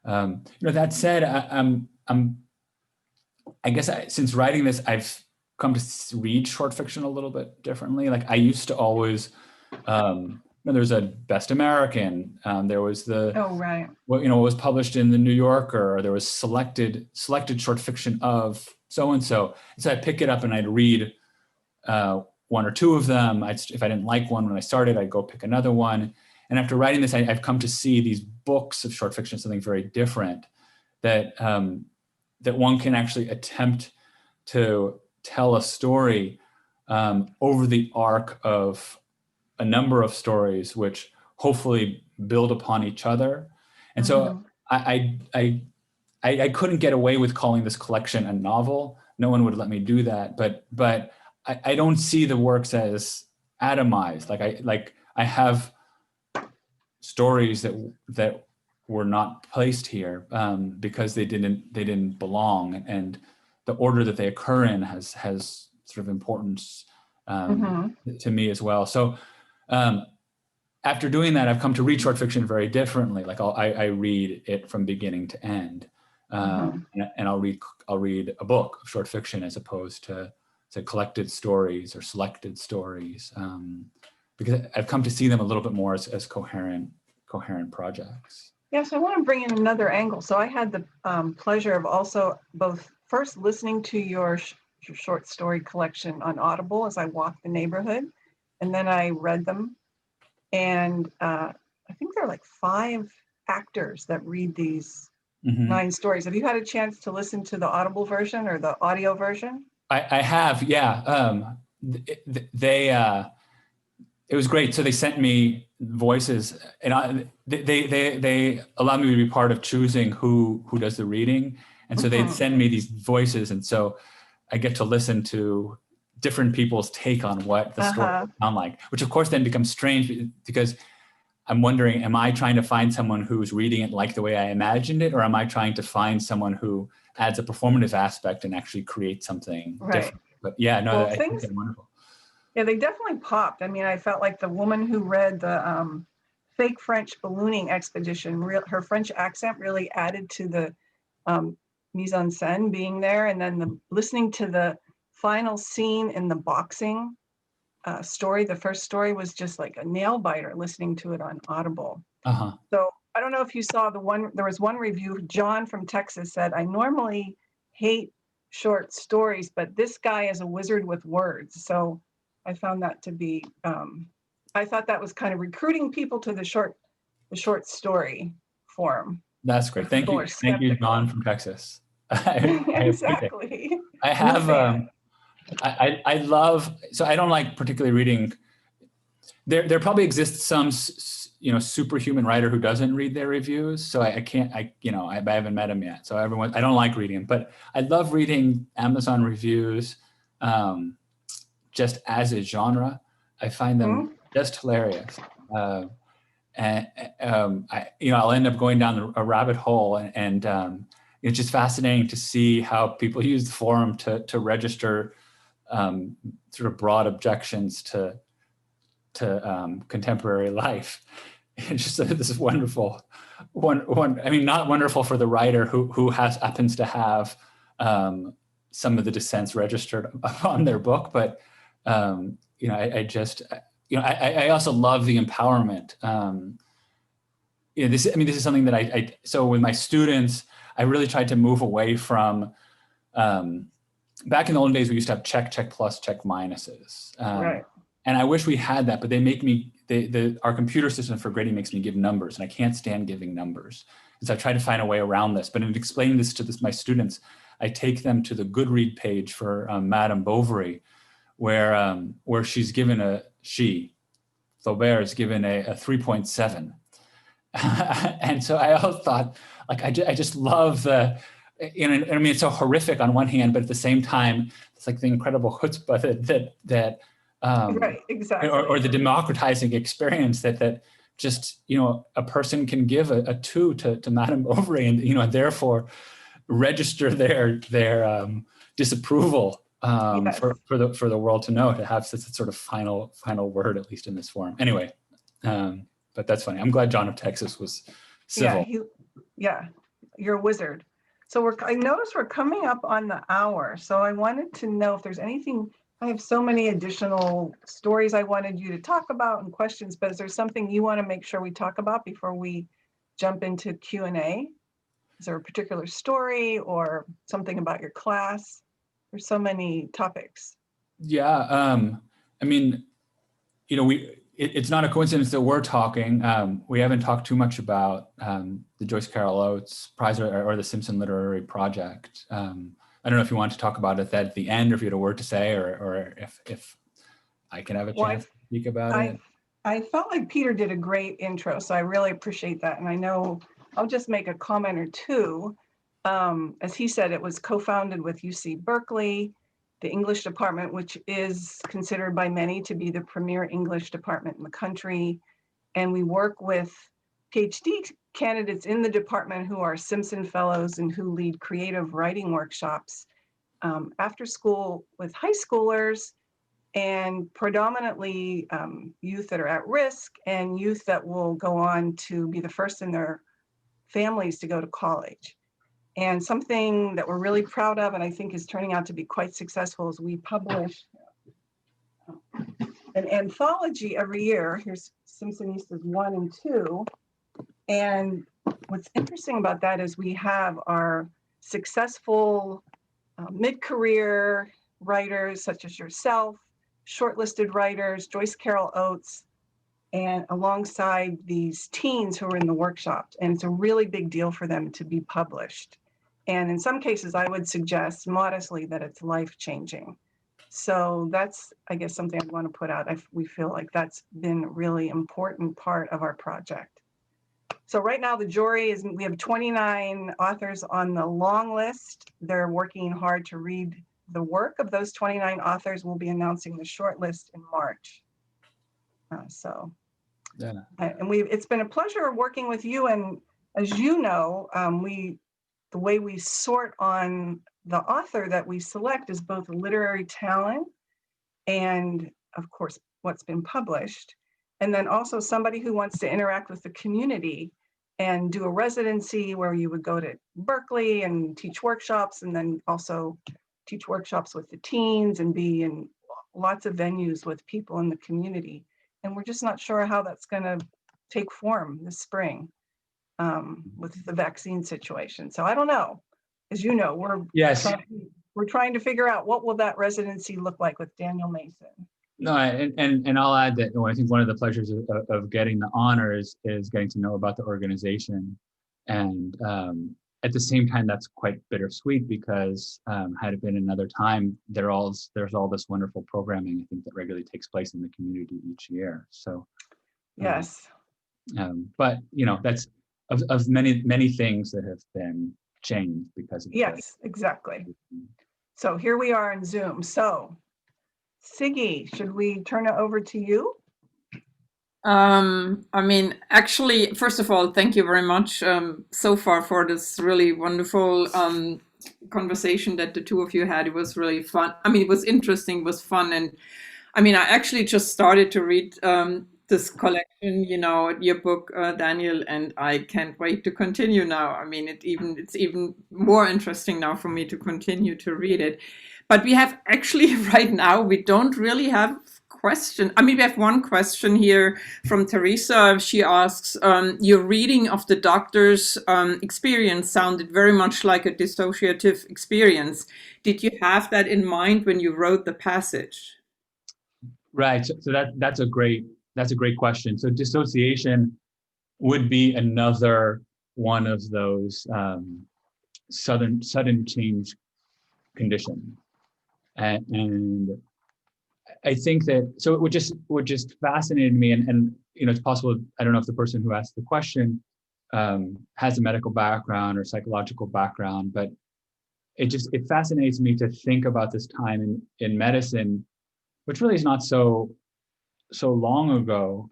that said, I guess since writing this, I've come to read short fiction a little bit differently. Like I used to always, there's a Best American, there was the,
Oh, right.
what was published in the New Yorker, or there was selected short fiction of so-and-so. So I'd pick it up and I'd read one or two of them. If I didn't like one when I started, I'd go pick another one. And after writing this, I've come to see these books of short fiction, something very different, that that one can actually attempt to tell a story over the arc of a number of stories, which hopefully build upon each other. And so I couldn't get away with calling this collection a novel. No one would let me do that. But I don't see the works as atomized. Like I have stories that were not placed here because they didn't belong, and the order that they occur in has sort of importance to me as well. So after doing that, I've come to read short fiction very differently. Like I read it from beginning to end, and I'll read a book of short fiction as opposed to collected stories or selected stories, because I've come to see them a little bit more as coherent projects.
Yes, I want to bring in another angle. So I had the pleasure of also both first listening to your short story collection on Audible as I walked the neighborhood, and then I read them. And I think there are like 5 actors that read these 9 stories. Have you had a chance to listen to the Audible version or the audio version?
I have, yeah. It was great. So they sent me voices, and they allowed me to be part of choosing who does the reading. And so they'd send me these voices, and so I get to listen to different people's take on what the story would sound like, which of course then becomes strange because I'm wondering, am I trying to find someone who's reading it like the way I imagined it, or am I trying to find someone who adds a performative aspect and actually creates something different? But yeah, no,
well,
I think they're wonderful.
Yeah, they definitely popped. I mean, I felt like the woman who read the fake French ballooning expedition, her French accent really added to the mise en scène being there. And then listening to the final scene in the boxing story, the first story was just like a nail biter listening to it on Audible. So I don't know if you saw there was one review, John from Texas said, I normally hate short stories, but this guy is a wizard with words. So I found that to be, I thought that was kind of recruiting people to the short story form.
That's great. Thank you, John from Texas.
Exactly.
I have, I love, so I don't like particularly reading. There probably exists some, superhuman writer who doesn't read their reviews. So I haven't met him yet. So I don't like reading them, but I love reading Amazon reviews. Just as a genre, I find them just hilarious. And I'll end up going down a rabbit hole, and it's just fascinating to see how people use the forum to register sort of broad objections to contemporary life. It's just this wonderful one. I mean, not wonderful for the writer who happens to have some of the dissents registered on their book, but I also love the empowerment. This is something that so with my students, I really tried to move away from, back in the olden days, we used to have check plus, check minuses.
Right.
And I wish we had that, but they make me, our computer system for grading makes me give numbers, and I can't stand giving numbers. And so I try to find a way around this, but in explaining this to my students, I take them to the Goodread page for Madame Bovary, where she's given Flaubert is given a 3.7. And so I always thought, like, I just love I mean, it's so horrific on one hand, but at the same time, it's like the incredible chutzpah that
right, exactly.
or the democratizing experience that just, a person can give a 2 to Madame Bovary, and, therefore, register their disapproval
Yes.
for the world to know, to have such a sort of final word, at least in this form. Anyway, but that's funny. I'm glad John of Texas was civil.
Yeah, you're a wizard. So I noticed we're coming up on the hour. So I wanted to know if there's anything. I have so many additional stories I wanted you to talk about and questions, but is there something you want to make sure we talk about before we jump into Q&A? Is there a particular story or something about your class? There's so many topics.
Yeah, I mean, you know, it's not a coincidence that we're talking. We haven't talked too much about the Joyce Carol Oates Prize or the Simpson Literary Project. I don't know if you want to talk about it at the end, or if you had a word to say, or if I can have a chance to speak about it.
I felt like Peter did a great intro, so I really appreciate that. And I know I'll just make a comment or two. As he said, it was co-founded with UC Berkeley, the English department, which is considered by many to be the premier English department in the country. And we work with PhD candidates in the department who are Simpson Fellows and who lead creative writing workshops after school with high schoolers, and predominantly youth that are at risk and youth that will go on to be the first in their families to go to college. And something that we're really proud of, and I think is turning out to be quite successful, is we publish an anthology every year. Here's Simpsonistas 1 and 2. And what's interesting about that is we have our successful mid-career writers such as yourself, shortlisted writers, Joyce Carol Oates, and alongside these teens who are in the workshops. And it's a really big deal for them to be published. And in some cases, I would suggest modestly that it's life-changing. So that's, I guess, something I want to put out. We feel like that's been a really important part of our project. So right now the jury is, we have 29 authors on the long list. They're working hard to read the work of those 29 authors. We'll be announcing the short list in March.
Yeah.
And it's been a pleasure working with you. And as you know, the way we sort on the author that we select is both literary talent and, of course, what's been published. And then also somebody who wants to interact with the community and do a residency where you would go to Berkeley and teach workshops, and then also teach workshops with the teens and be in lots of venues with people in the community. And we're just not sure how that's going to take form this spring with the vaccine situation. So I don't know. As you know, we're trying to figure out what will that residency look like with Daniel Mason.
No, and I'll add that I think one of the pleasures of getting the honor is getting to know about the organization, and at the same time that's quite bittersweet because had it been another time, there's all this wonderful programming I think that regularly takes place in the community each year. So
yes,
but you know, that's of many things that have been changed because of
yes, exactly. So here we are in Zoom. So Siggy, should we turn it over to you?
I mean, actually, first of all, thank you very much so far for this really wonderful conversation that the two of you had. It was really fun. I mean, it was interesting, it was fun. And I mean, I actually just started to read this collection, you know, your book, Daniel, and I can't wait to continue now. I mean, it's even more interesting now for me to continue to read it. But we have actually right now, we don't really have question. I mean, we have one question here from Teresa. She asks, your reading of the doctor's experience sounded very much like a dissociative experience. Did you have that in mind when you wrote the passage?
Right. So that's a great question. So dissociation would be another one of those sudden change conditions. And I think that, so what just fascinated me, and you know, it's possible, I don't know if the person who asked the question has a medical background or psychological background, but it fascinates me to think about this time in medicine, which really is not so long ago,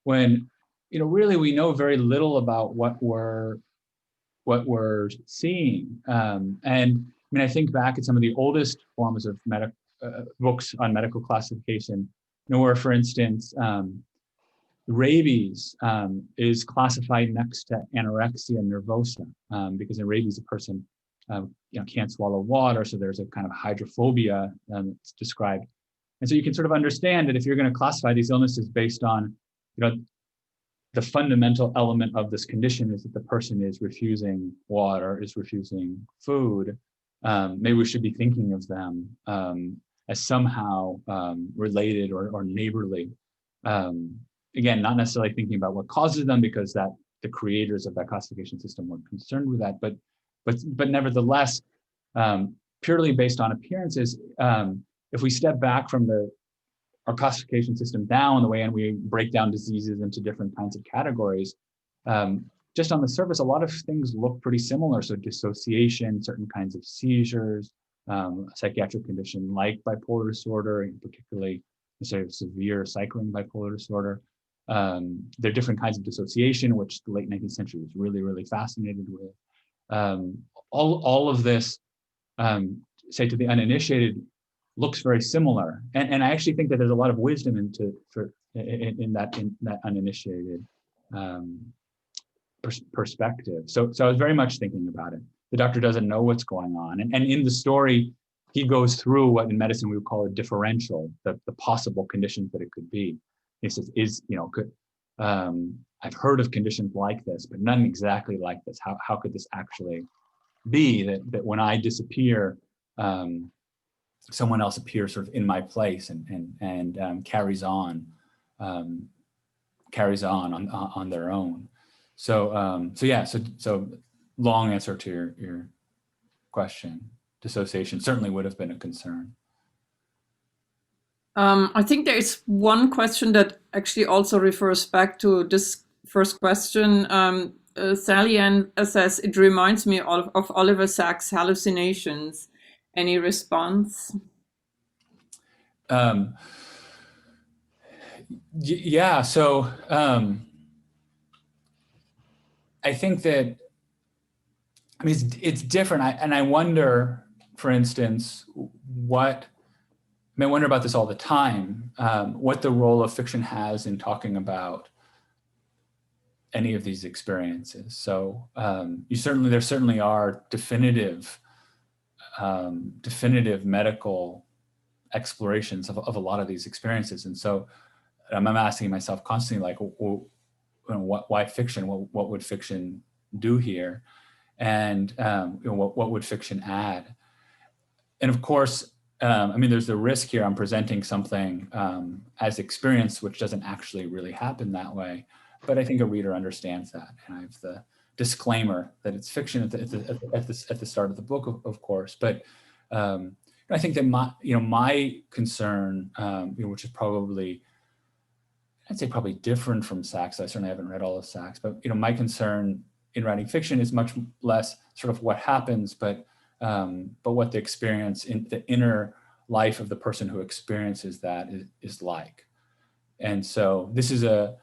when, you know, really we know very little about what were seeing. And I mean, I think back at some of the oldest forms of books on medical classification, where, for instance, rabies is classified next to anorexia nervosa, because in rabies, a person can't swallow water, so there's a kind of hydrophobia that's described. And so you can sort of understand that if you're going to classify these illnesses based on, the fundamental element of this condition is that the person is refusing water, is refusing food, maybe we should be thinking of them as somehow related or neighborly. Again, not necessarily thinking about what causes them, because that the creators of that classification system weren't concerned with that, but nevertheless, purely based on appearances, if we step back from our classification system down the way, and we break down diseases into different kinds of categories, just on the surface, a lot of things look pretty similar. So dissociation, certain kinds of seizures, a psychiatric condition like bipolar disorder, and particularly sort of severe cycling bipolar disorder. There are different kinds of dissociation, which the late 19th century was really, really fascinated with. All of this, say to the uninitiated, looks very similar, and I actually think that there's a lot of wisdom in that uninitiated perspective. So I was very much thinking about it. The doctor doesn't know what's going on, and in the story, he goes through what in medicine we would call a differential, the possible conditions that it could be. He says, I've heard of conditions like this, but none exactly like this. How could this actually be that when I disappear, someone else appears sort of in my place and carries on their own. So long answer to your question. Dissociation certainly would have been a concern.
I think there is one question that actually also refers back to this first question. Sally Ann says, it reminds me of Oliver Sacks' hallucinations. Any response?
Yeah, so I think that, it's different. I wonder, for instance, I wonder about this all the time, what the role of fiction has in talking about any of these experiences. So there certainly are definitive medical explorations of a lot of these experiences. And so I'm asking myself constantly, like, why fiction? What would fiction do here? And what would fiction add? And of course, there's the risk here. I'm presenting something as experience, which doesn't actually really happen that way. But I think a reader understands that. And I have the disclaimer that it's fiction at the start of the book, of course. But I think that my concern, which is probably, I'd say probably different from Sacks. I certainly haven't read all of Sacks, but my concern in writing fiction is much less sort of what happens, but what the experience in the inner life of the person who experiences that is like. And so this is an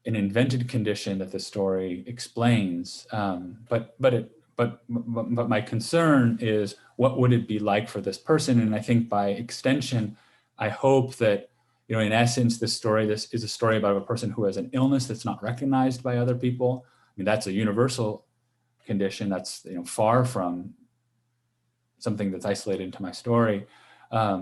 invented condition that the story explains, but my concern is, what would it be like for this person? And I think by extension, I hope that, in essence, this is a story about a person who has an illness that's not recognized by other people. That's a universal condition. That's far from something that's isolated into my story.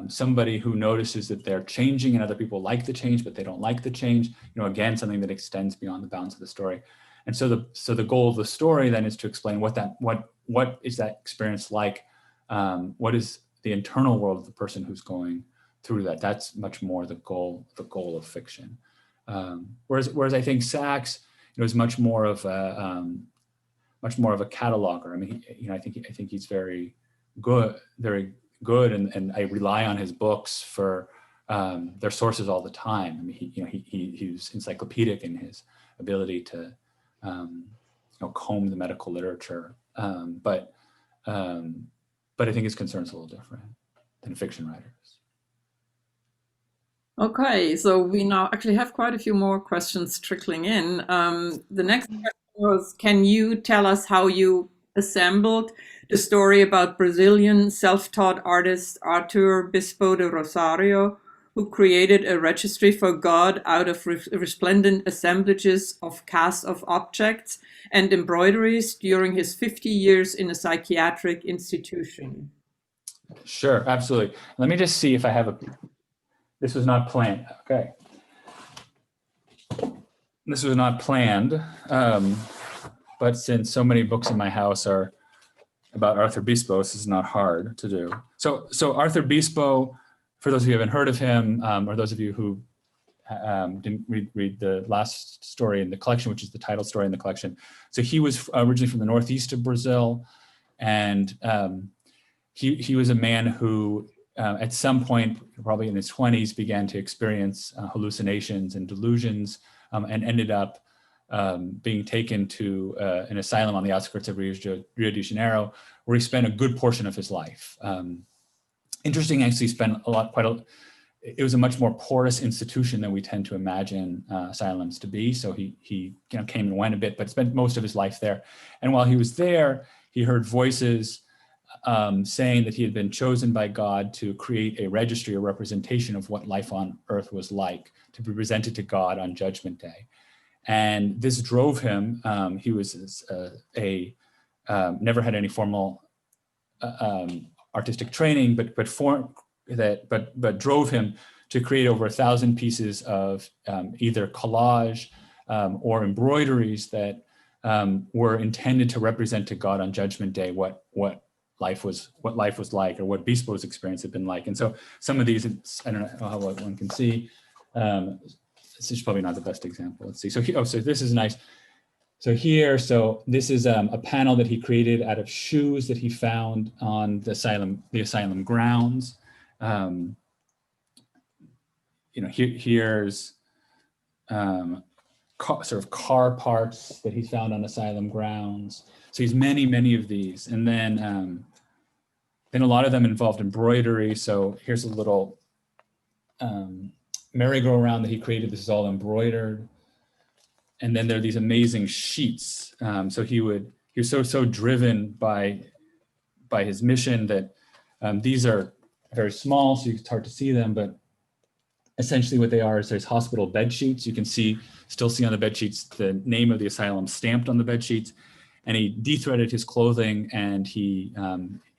Somebody who notices that they're changing and other people like the change, but they don't like the change. Again, something that extends beyond the bounds of the story. And so the goal of the story then is to explain what is that experience like? What is the internal world of the person who's going through that? That's much more the goal of fiction. Whereas I think Sacks is much more of a cataloger. I think he's very good, and I rely on his books for their sources all the time. He's encyclopedic in his ability to comb the medical literature, but I think his concern is a little different than fiction writers.
Okay, so we now actually have quite a few more questions trickling in. The next question can you tell us how you assembled the story about Brazilian self-taught artist Arthur Bispo de Rosario, who created a registry for God out of resplendent assemblages of casts of objects and embroideries during his 50 years in a psychiatric institution?
Sure, absolutely. Let me just see if I have a, this was not planned. Okay. This was not planned, but since so many books in my house are about Arthur Bispo, this is not hard to do. So Arthur Bispo, for those of you who haven't heard of him, or those of you who didn't read the last story in the collection, which is the title story in the collection. So he was originally from the northeast of Brazil, and he was a man who at some point, probably in his 20s, began to experience hallucinations and delusions, and ended up being taken to an asylum on the outskirts of Rio de Janeiro, where he spent a good portion of his life. Interesting, actually spent it was a much more porous institution than we tend to imagine asylums to be. So he came and went a bit, but spent most of his life there. And while he was there, he heard voices saying that he had been chosen by God to create a registry, a representation of what life on earth was like, to be presented to God on Judgment Day. And this drove him. He was never had any formal artistic training, but drove him to create over 1,000 pieces of either collage or embroideries that were intended to represent to God on Judgment Day what life was like, or what Bispo's experience had been like. And so some of these, I don't know how one can see. This is probably not the best example. Let's see. So this is nice. So this is a panel that he created out of shoes that he found on the asylum grounds. Here's sort of car parts that he's found on asylum grounds. So he's many of these, and then a lot of them involved embroidery. So here's a little merry-go-round that he created. This is all embroidered. And then there are these amazing sheets. So he was so driven by his mission that these are very small, so it's hard to see them, but essentially what they are is there's hospital bed sheets. You can still see on the bed sheets the name of the asylum stamped on the bed sheets. And he de-threaded his clothing, and he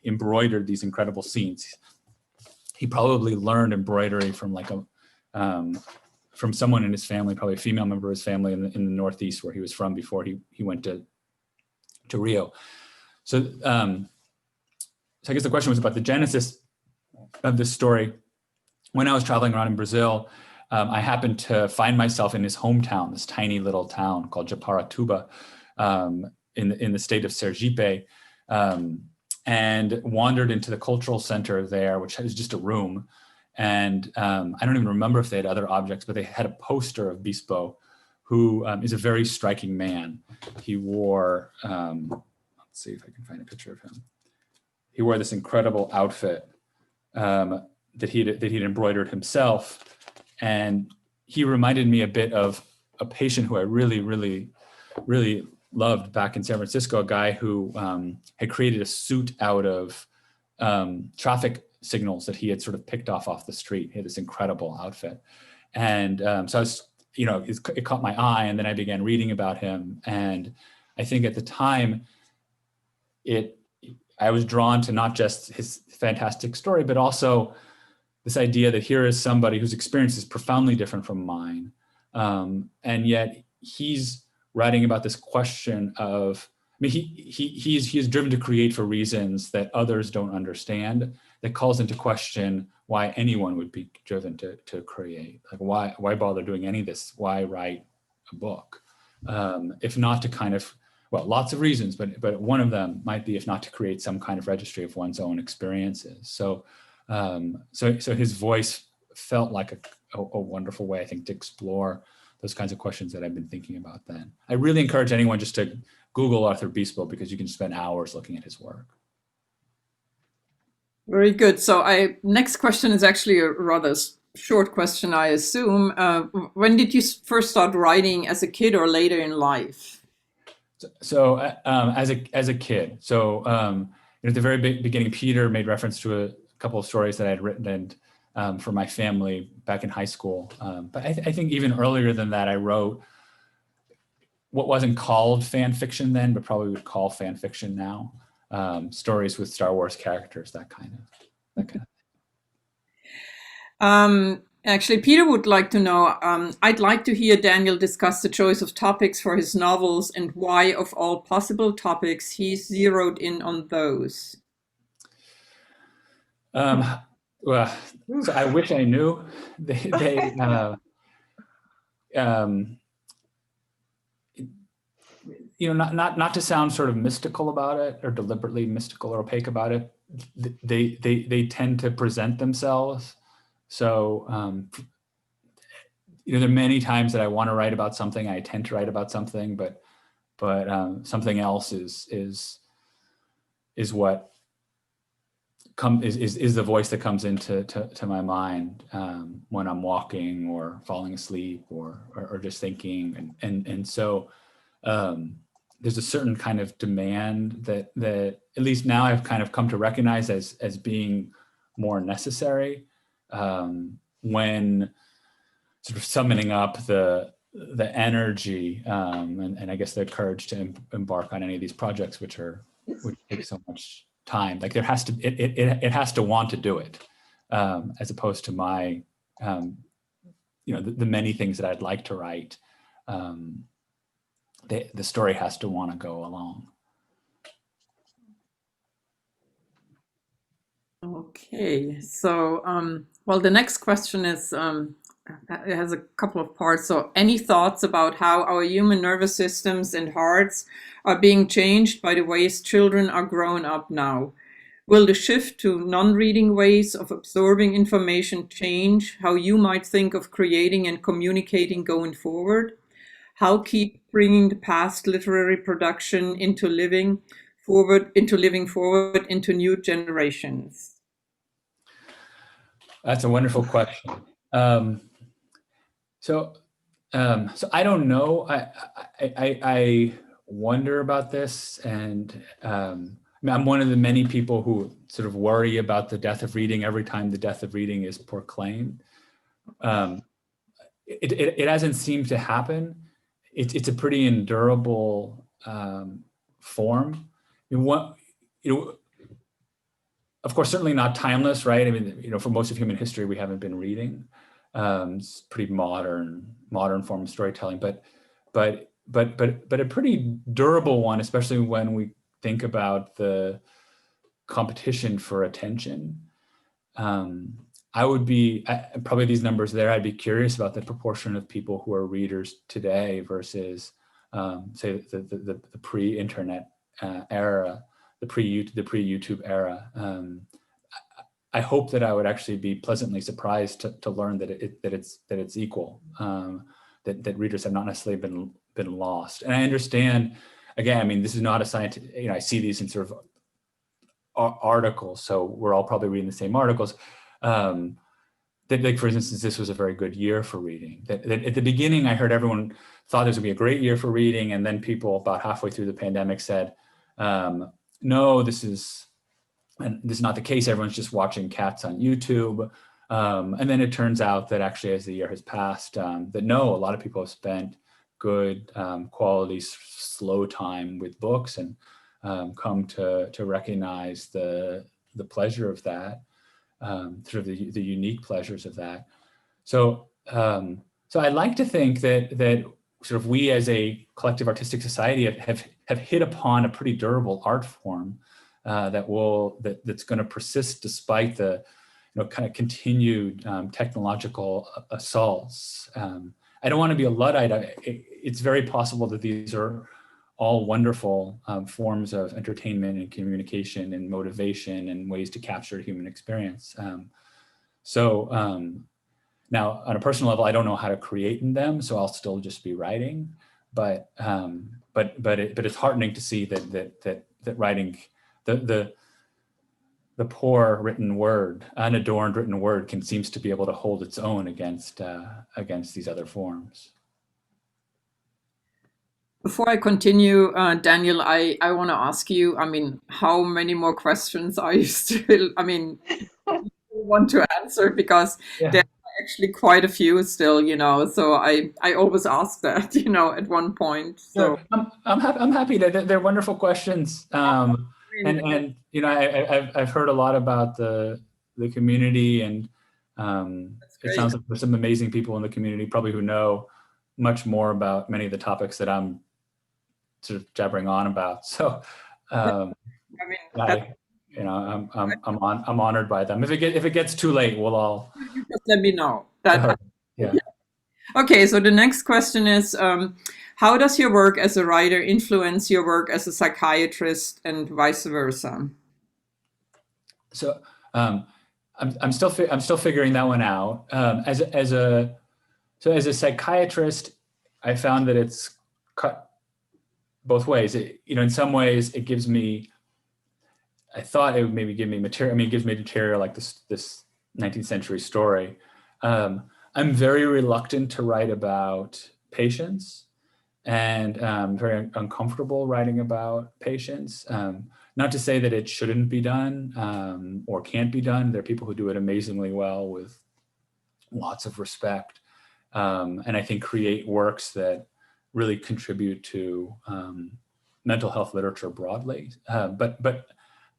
embroidered these incredible scenes. He probably learned embroidery from from someone in his family, probably a female member of his family in the Northeast where he was from before he went to Rio. So I guess the question was about the genesis of this story. When I was traveling around in Brazil, I happened to find myself in his hometown, this tiny little town called Japaratuba, in the state of Sergipe, and wandered into the cultural center there, which was just a room. And I don't even remember if they had other objects, but they had a poster of Bispo, who is a very striking man. He wore, let's see if I can find a picture of him. He wore this incredible outfit that he'd embroidered himself. And he reminded me a bit of a patient who I really loved back in San Francisco, a guy who had created a suit out of traffic signals that he had sort of picked off the street. He had this incredible outfit. And so I was, it caught my eye, and then I began reading about him. And I think at the time, I was drawn to not just his fantastic story, but also this idea that here is somebody whose experience is profoundly different from mine. And yet he's writing about this question of, he's driven to create for reasons that others don't understand, that calls into question why anyone would be driven to create. Like why bother doing any of this? Why write a book? If not to kind of, well, lots of reasons, but one of them might be if not to create some kind of registry of one's own experiences. So his voice felt like a wonderful way, I think, to explore those kinds of questions that I've been thinking about then. I really encourage anyone just to Google Arthur Bispo, because you can spend hours looking at his work.
Very good. So next question is actually a rather short question, I assume. When did you first start writing, as a kid or later in life?
So as a kid, so at the very beginning, Peter made reference to a couple of stories that I had written and for my family back in high school. But I think even earlier than that, I wrote what wasn't called fan fiction then, but probably would call fan fiction now. Stories with Star Wars characters, that kind of.
Actually, Peter would like to know, I'd like to hear Daniel discuss the choice of topics for his novels and why, of all possible topics, he zeroed in on those.
Well, so I wish I knew. Not to sound sort of mystical about it or deliberately mystical or opaque about it, they tend to present themselves. So, there are many times that I want to write about something, I tend to write about something, but something else is what is the voice that comes into my mind when I'm walking or falling asleep or just thinking, and so there's a certain kind of demand that at least now I've kind of come to recognize as being more necessary when sort of summoning up the energy and I guess the courage to embark on any of these projects which take so much time. Like there has to it has to want to do it as opposed to my the many things that I'd like to write. The story has to want to go along.
Okay, so well, the next question is it has a couple of parts. So, any thoughts about how our human nervous systems and hearts are being changed by the ways children are grown up now? Will the shift to non-reading ways of absorbing information change how you might think of creating and communicating going forward? How keep bringing the past literary production into living forward into new generations?
That's a wonderful question. So I don't know. I wonder about this, and I'm one of the many people who sort of worry about the death of reading every time the death of reading is proclaimed. It hasn't seemed to happen. It's a pretty endurable form. Of course, certainly not timeless, right? I mean, for most of human history, we haven't been reading. It's pretty modern form of storytelling, but a pretty durable one, especially when we think about the competition for attention. I would be probably these numbers there. I'd be curious about the proportion of people who are readers today versus, say, the pre-internet era, the pre-YouTube era. I hope that I would actually be pleasantly surprised to learn that it's equal. That readers have not necessarily been lost. And I understand. Again, I mean, this is not a scientific. I see these in sort of articles, so we're all probably reading the same articles. That, like, for instance, this was a very good year for reading. That at the beginning, I heard everyone thought this would be a great year for reading, and then people about halfway through the pandemic said, "No, this is not the case. Everyone's just watching cats on YouTube." And then it turns out that actually, as the year has passed, that no, a lot of people have spent good quality slow time with books and come to recognize the pleasure of that, sort of the unique pleasures of that. So I like to think that sort of we as a collective artistic society have hit upon a pretty durable art form that's going to persist despite the kind of continued technological assaults. I don't want to be a Luddite. It's very possible that these are all wonderful forms of entertainment and communication and motivation and ways to capture human experience. Now, on a personal level, I don't know how to create in them, so I'll still just be writing. But it's heartening to see that writing, the poor written word, unadorned written word, seems to be able to hold its own against these other forms.
Before I continue, Daniel, I want to ask you, I mean, how many more questions are you still, I mean, want to answer? Because
Yeah.
there are actually quite a few still, so I always ask that, at one point. So,
Sure. I'm happy that they're wonderful questions. And I've heard a lot about the community, and
that's
it
great.
sounds like there's some amazing people in the community probably who know much more about many of the topics that I'm sort of jabbering on about. So
I mean,
I'm honored by them. If it gets too late, we'll all.
you just let me know. That
Yeah.
Okay, so the next question is, how does your work as a writer influence your work as a psychiatrist and vice versa?
So I'm still figuring that one out. As a psychiatrist, I found that it's cut both ways. In some ways, it gives me. I thought it would maybe give me material. I mean, it gives me material like this 19th century story. I'm very reluctant to write about patients, and very uncomfortable writing about patients. Not to say that it shouldn't be done or can't be done. There are people who do it amazingly well with lots of respect, and I think create works that really contribute to mental health literature broadly. But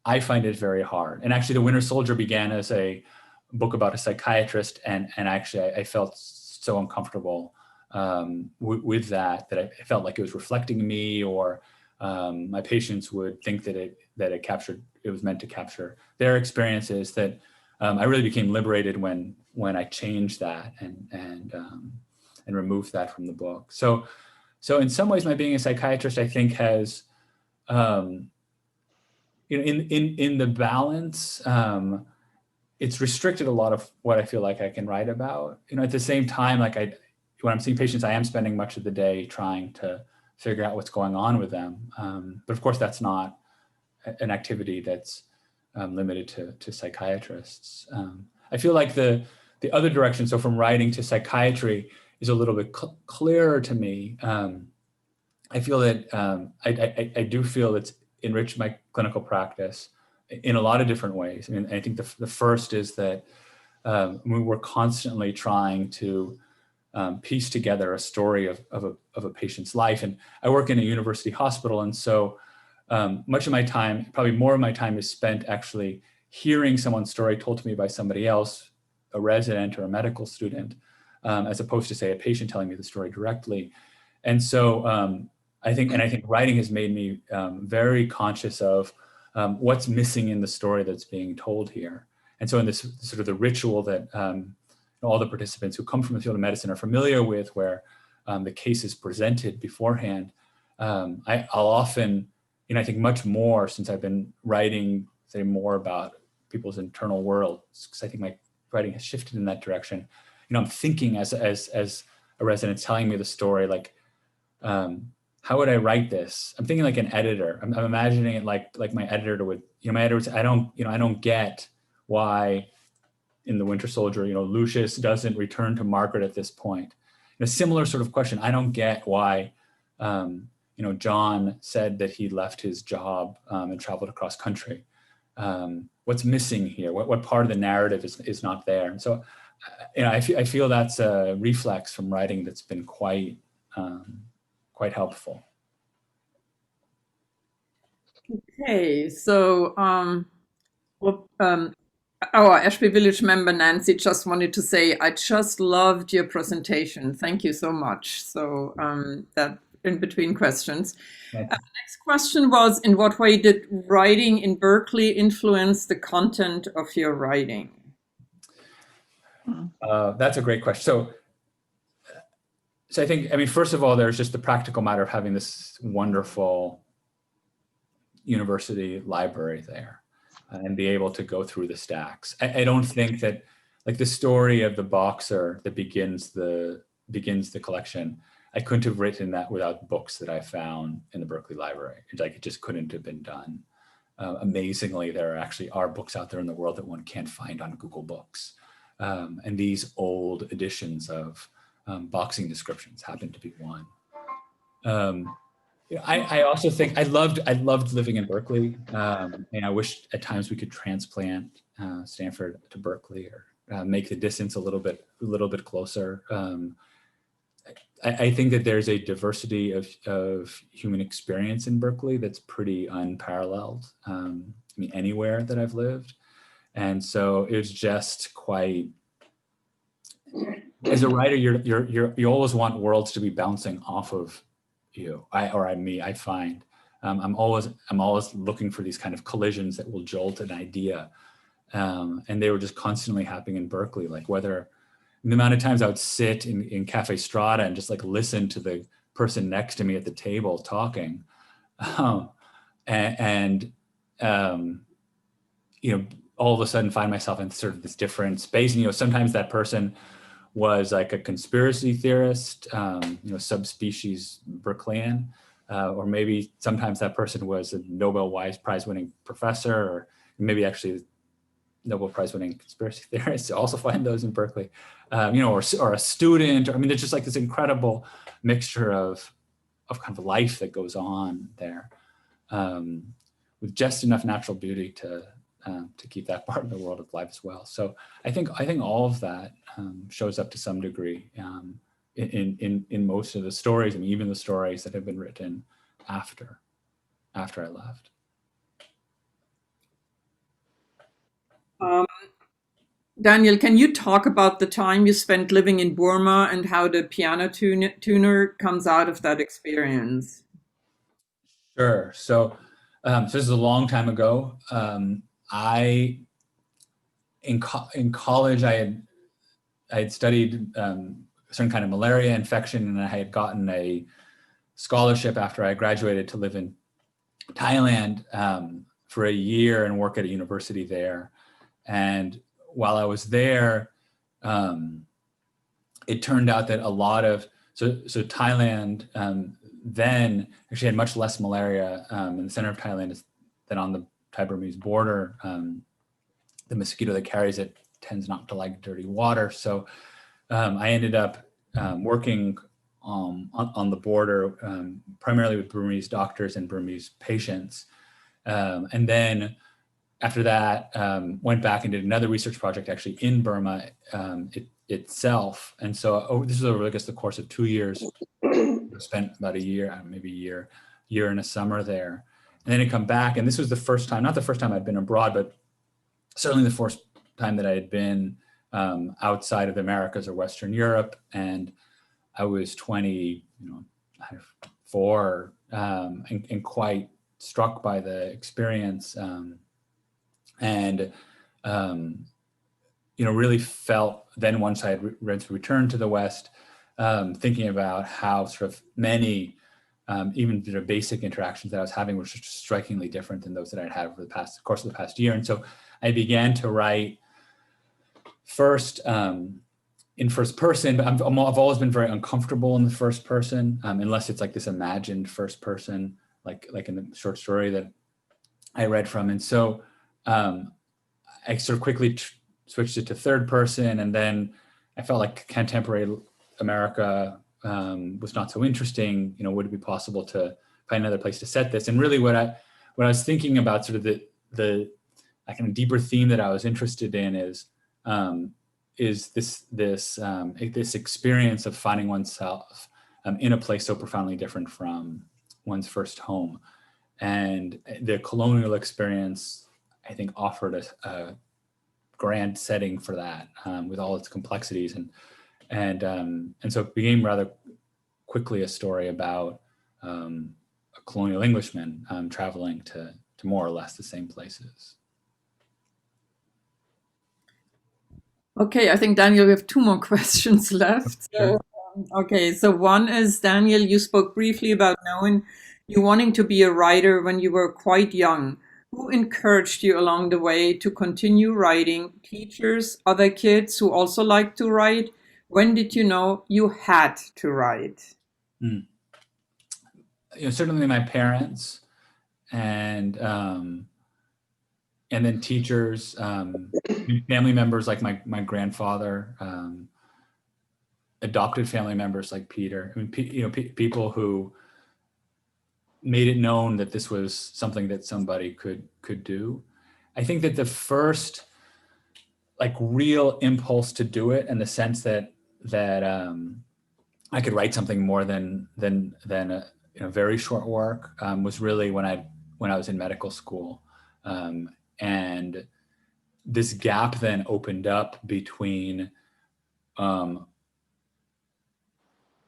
I find it very hard. And actually, The Winter Soldier began as a book about a psychiatrist, and actually I felt so uncomfortable with that I felt like it was reflecting me, or my patients would think that it was meant to capture their experiences, that I really became liberated when I changed that and removed that from the book. So in some ways, my being a psychiatrist, I think, has in the balance, it's restricted a lot of what I feel like I can write about. At the same time, when I'm seeing patients, I am spending much of the day trying to figure out what's going on with them. But of course, that's not an activity that's limited to psychiatrists. I feel like the other direction, so from writing to psychiatry, is a little bit clearer to me. I feel that I do feel it's enriched my clinical practice in a lot of different ways. I mean, I think the first is that we're constantly trying to piece together a story of a patient's life. And I work in a university hospital, and so much of my time, probably more of my time, is spent actually hearing someone's story told to me by somebody else, a resident or a medical student, as opposed to, say, a patient telling me the story directly. And so I think writing has made me very conscious of what's missing in the story that's being told here. And so in this sort of the ritual that all the participants who come from the field of medicine are familiar with, where the case is presented beforehand, I'll often, I think much more since I've been writing, say, more about people's internal worlds, because I think my writing has shifted in that direction. I'm thinking as a resident telling me the story, like, how would I write this? I'm thinking like an editor. I'm imagining it like my editor would, my editor would say, I don't get why in The Winter Soldier, Lucius doesn't return to Margaret at this point. A similar sort of question. I don't get why, John said that he left his job and traveled across country. What's missing here? What part of the narrative is not there? And so, I feel that's a reflex from writing that's been quite helpful.
Okay, so our Ashby Village member Nancy just wanted to say, I just loved your presentation. Thank you so much. So that in between questions. Next question was, in what way did writing in Berkeley influence the content of your writing?
That's a great question. So I think, first of all, there's just the practical matter of having this wonderful university library there and be able to go through the stacks. I don't think that, like, the story of the boxer that begins the collection, I couldn't have written that without books that I found in the Berkeley Library. It just couldn't have been done. Amazingly, there actually are books out there in the world that one can't find on Google Books. And these old editions of boxing descriptions happen to be one. I also think I loved living in Berkeley, and I wish at times we could transplant Stanford to Berkeley, or make the distance a little bit closer. I think that there's a diversity of human experience in Berkeley that's pretty unparalleled. I mean, anywhere that I've lived, and so it was just quite. As a writer, you always want worlds to be bouncing off of you. I find I'm always looking for these kind of collisions that will jolt an idea, and they were just constantly happening in Berkeley. Like whether the amount of times I would sit in Cafe Strada and just like listen to the person next to me at the table talking, and all of a sudden find myself in sort of this different space. And sometimes that person was like a conspiracy theorist, subspecies Berkeleyan, or maybe sometimes that person was a Nobel Prize winning professor, or maybe actually Nobel Prize winning conspiracy theorists. I also find those in Berkeley, or a student. I mean, there's just like this incredible mixture of kind of life that goes on there, with just enough natural beauty to keep that part of the world alive as well. So I think all of that shows up to some degree in most of the stories, and even the stories that have been written after I left.
Daniel, can you talk about the time you spent living in Burma and how the piano tuner comes out of that experience?
Sure. So this is a long time ago. In college, I had studied a certain kind of malaria infection, and I had gotten a scholarship after I graduated to live in Thailand for a year and work at a university there. And while I was there, it turned out that a lot of so Thailand then actually had much less malaria in the center of Thailand than on the Thai-Burmese border. The mosquito that carries it tends not to like dirty water. So I ended up working on the border, primarily with Burmese doctors and Burmese patients. And then after that, went back and did another research project actually in Burma itself. And so this was over, I guess, the course of 2 years. I spent about a year, maybe a year and a summer there. And then I come back, and this was the first time, not the first time I'd been abroad, but certainly the first time that I had been outside of the Americas or Western Europe. And I was 24 and quite struck by the experience, and really felt then, once I had returned to the West, thinking about how sort of many even basic interactions that I was having were just strikingly different than those that I'd had over the course of the past year. And so I began to write first in first person, but I've always been very uncomfortable in the first person, unless it's like this imagined first person, like in the short story that I read from. And so I sort of quickly switched it to third person, and then I felt like contemporary America was not so interesting. Would it be possible to find another place to set this? And really, what I was thinking about, sort of the kind of deeper theme that I was interested in is this experience of finding oneself in a place so profoundly different from one's first home. And the colonial experience, I think, offered a grand setting for that, with all its complexities, and so it became rather quickly a story about a colonial Englishman traveling to more or less the same places.
Okay, I think, Daniel, we have 2 more questions left.
Sure.
So one is, Daniel, you spoke briefly about knowing you wanting to be a writer when you were quite young. Who encouraged you along the way to continue writing? Teachers, other kids who also like to write? When did you know you had to write?
Certainly my parents, and then teachers, family members like my grandfather, adopted family members like Peter. I mean, people who made it known that this was something that somebody could do. I think that the first like real impulse to do it, in the sense that I could write something more than a very short work, was really when I was in medical school, and this gap then opened up between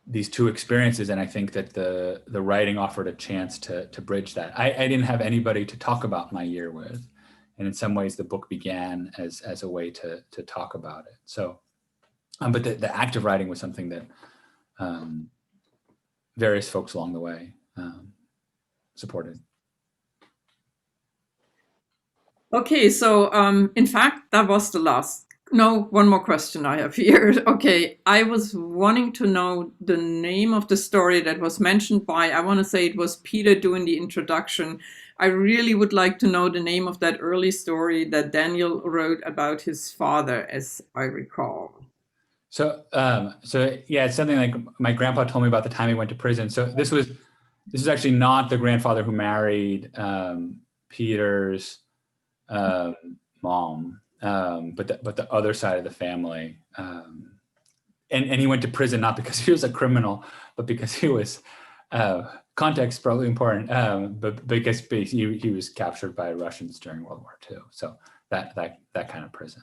these two experiences, and I think that the writing offered a chance to bridge that. I didn't have anybody to talk about my year with, and in some ways the book began as a way to talk about it. So, but the act of writing was something that various folks along the way supported.
Okay, so in fact, that was the last. No, one more question I have here. Okay, I was wanting to know the name of the story that was mentioned by, I want to say it was Peter doing the introduction. I really would like to know the name of that early story that Daniel wrote about his father, as I recall.
So yeah, it's something like my grandpa told me about the time he went to prison. So this is actually not the grandfather who married Peter's mom, but the other side of the family. And he went to prison not because he was a criminal, but because he was, context probably important, but because he was captured by Russians during World War II. So that kind of prison.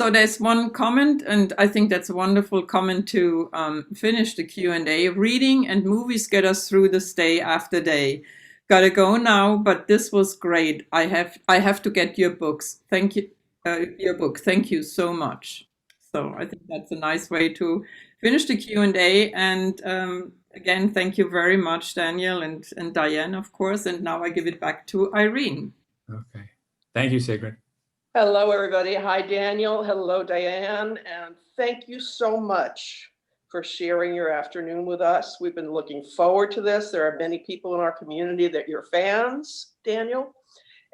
So there's one comment, and I think that's a wonderful comment to finish the Q&A. Reading and movies get us through this day after day. Gotta go now, but this was great. I have to get your books. Thank you, your book. Thank you so much. So I think that's a nice way to finish the Q&A. And again, thank you very much, Daniel and Diane, of course. And now I give it back to Irene.
Okay. Thank you, Sigrid.
Hello, everybody. Hi, Daniel. Hello, Diane. And thank you so much for sharing your afternoon with us. We've been looking forward to this. There are many people in our community that you're fans, Daniel.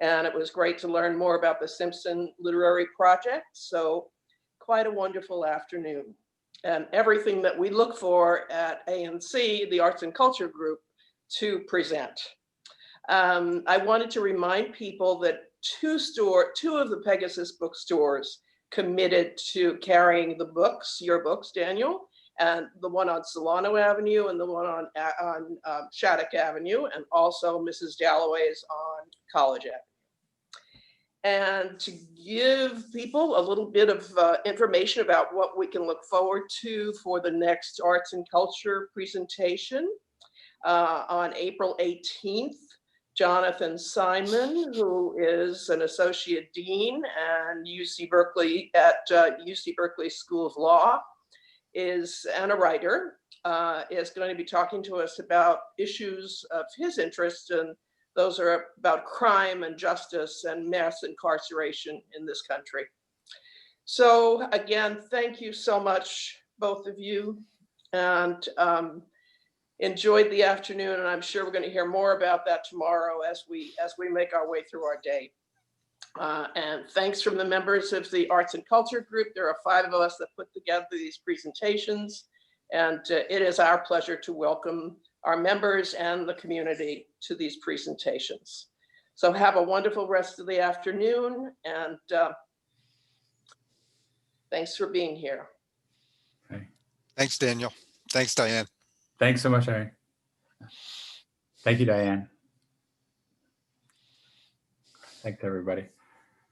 And it was great to learn more about the Simpson Literary Project. So quite a wonderful afternoon. And everything that we look for at ANC, the Arts and Culture Group, to present. I wanted to remind people that two of the Pegasus bookstores committed to carrying the books, your books, Daniel, and the one on Solano Avenue and the one on Shattuck Avenue, and also Mrs. Dalloway's on College Avenue. And to give people a little bit of information about what we can look forward to for the next arts and culture presentation, on April 18th, Jonathan Simon, who is an associate dean and UC Berkeley at UC Berkeley School of Law, and a writer, is going to be talking to us about issues of his interest, and those are about crime and justice and mass incarceration in this country. So again, thank you so much, both of you, and enjoyed the afternoon, and I'm sure we're going to hear more about that tomorrow as we make our way through our day. And thanks from the members of the Arts and Culture Group. There are 5 of us that put together these presentations, and it is our pleasure to welcome our members and the community to these presentations. So have a wonderful rest of the afternoon, and thanks for being here.
Okay.
Thanks, Daniel. Thanks, Diane.
Thanks so much, Irene. Thank you, Diane. Thanks, everybody.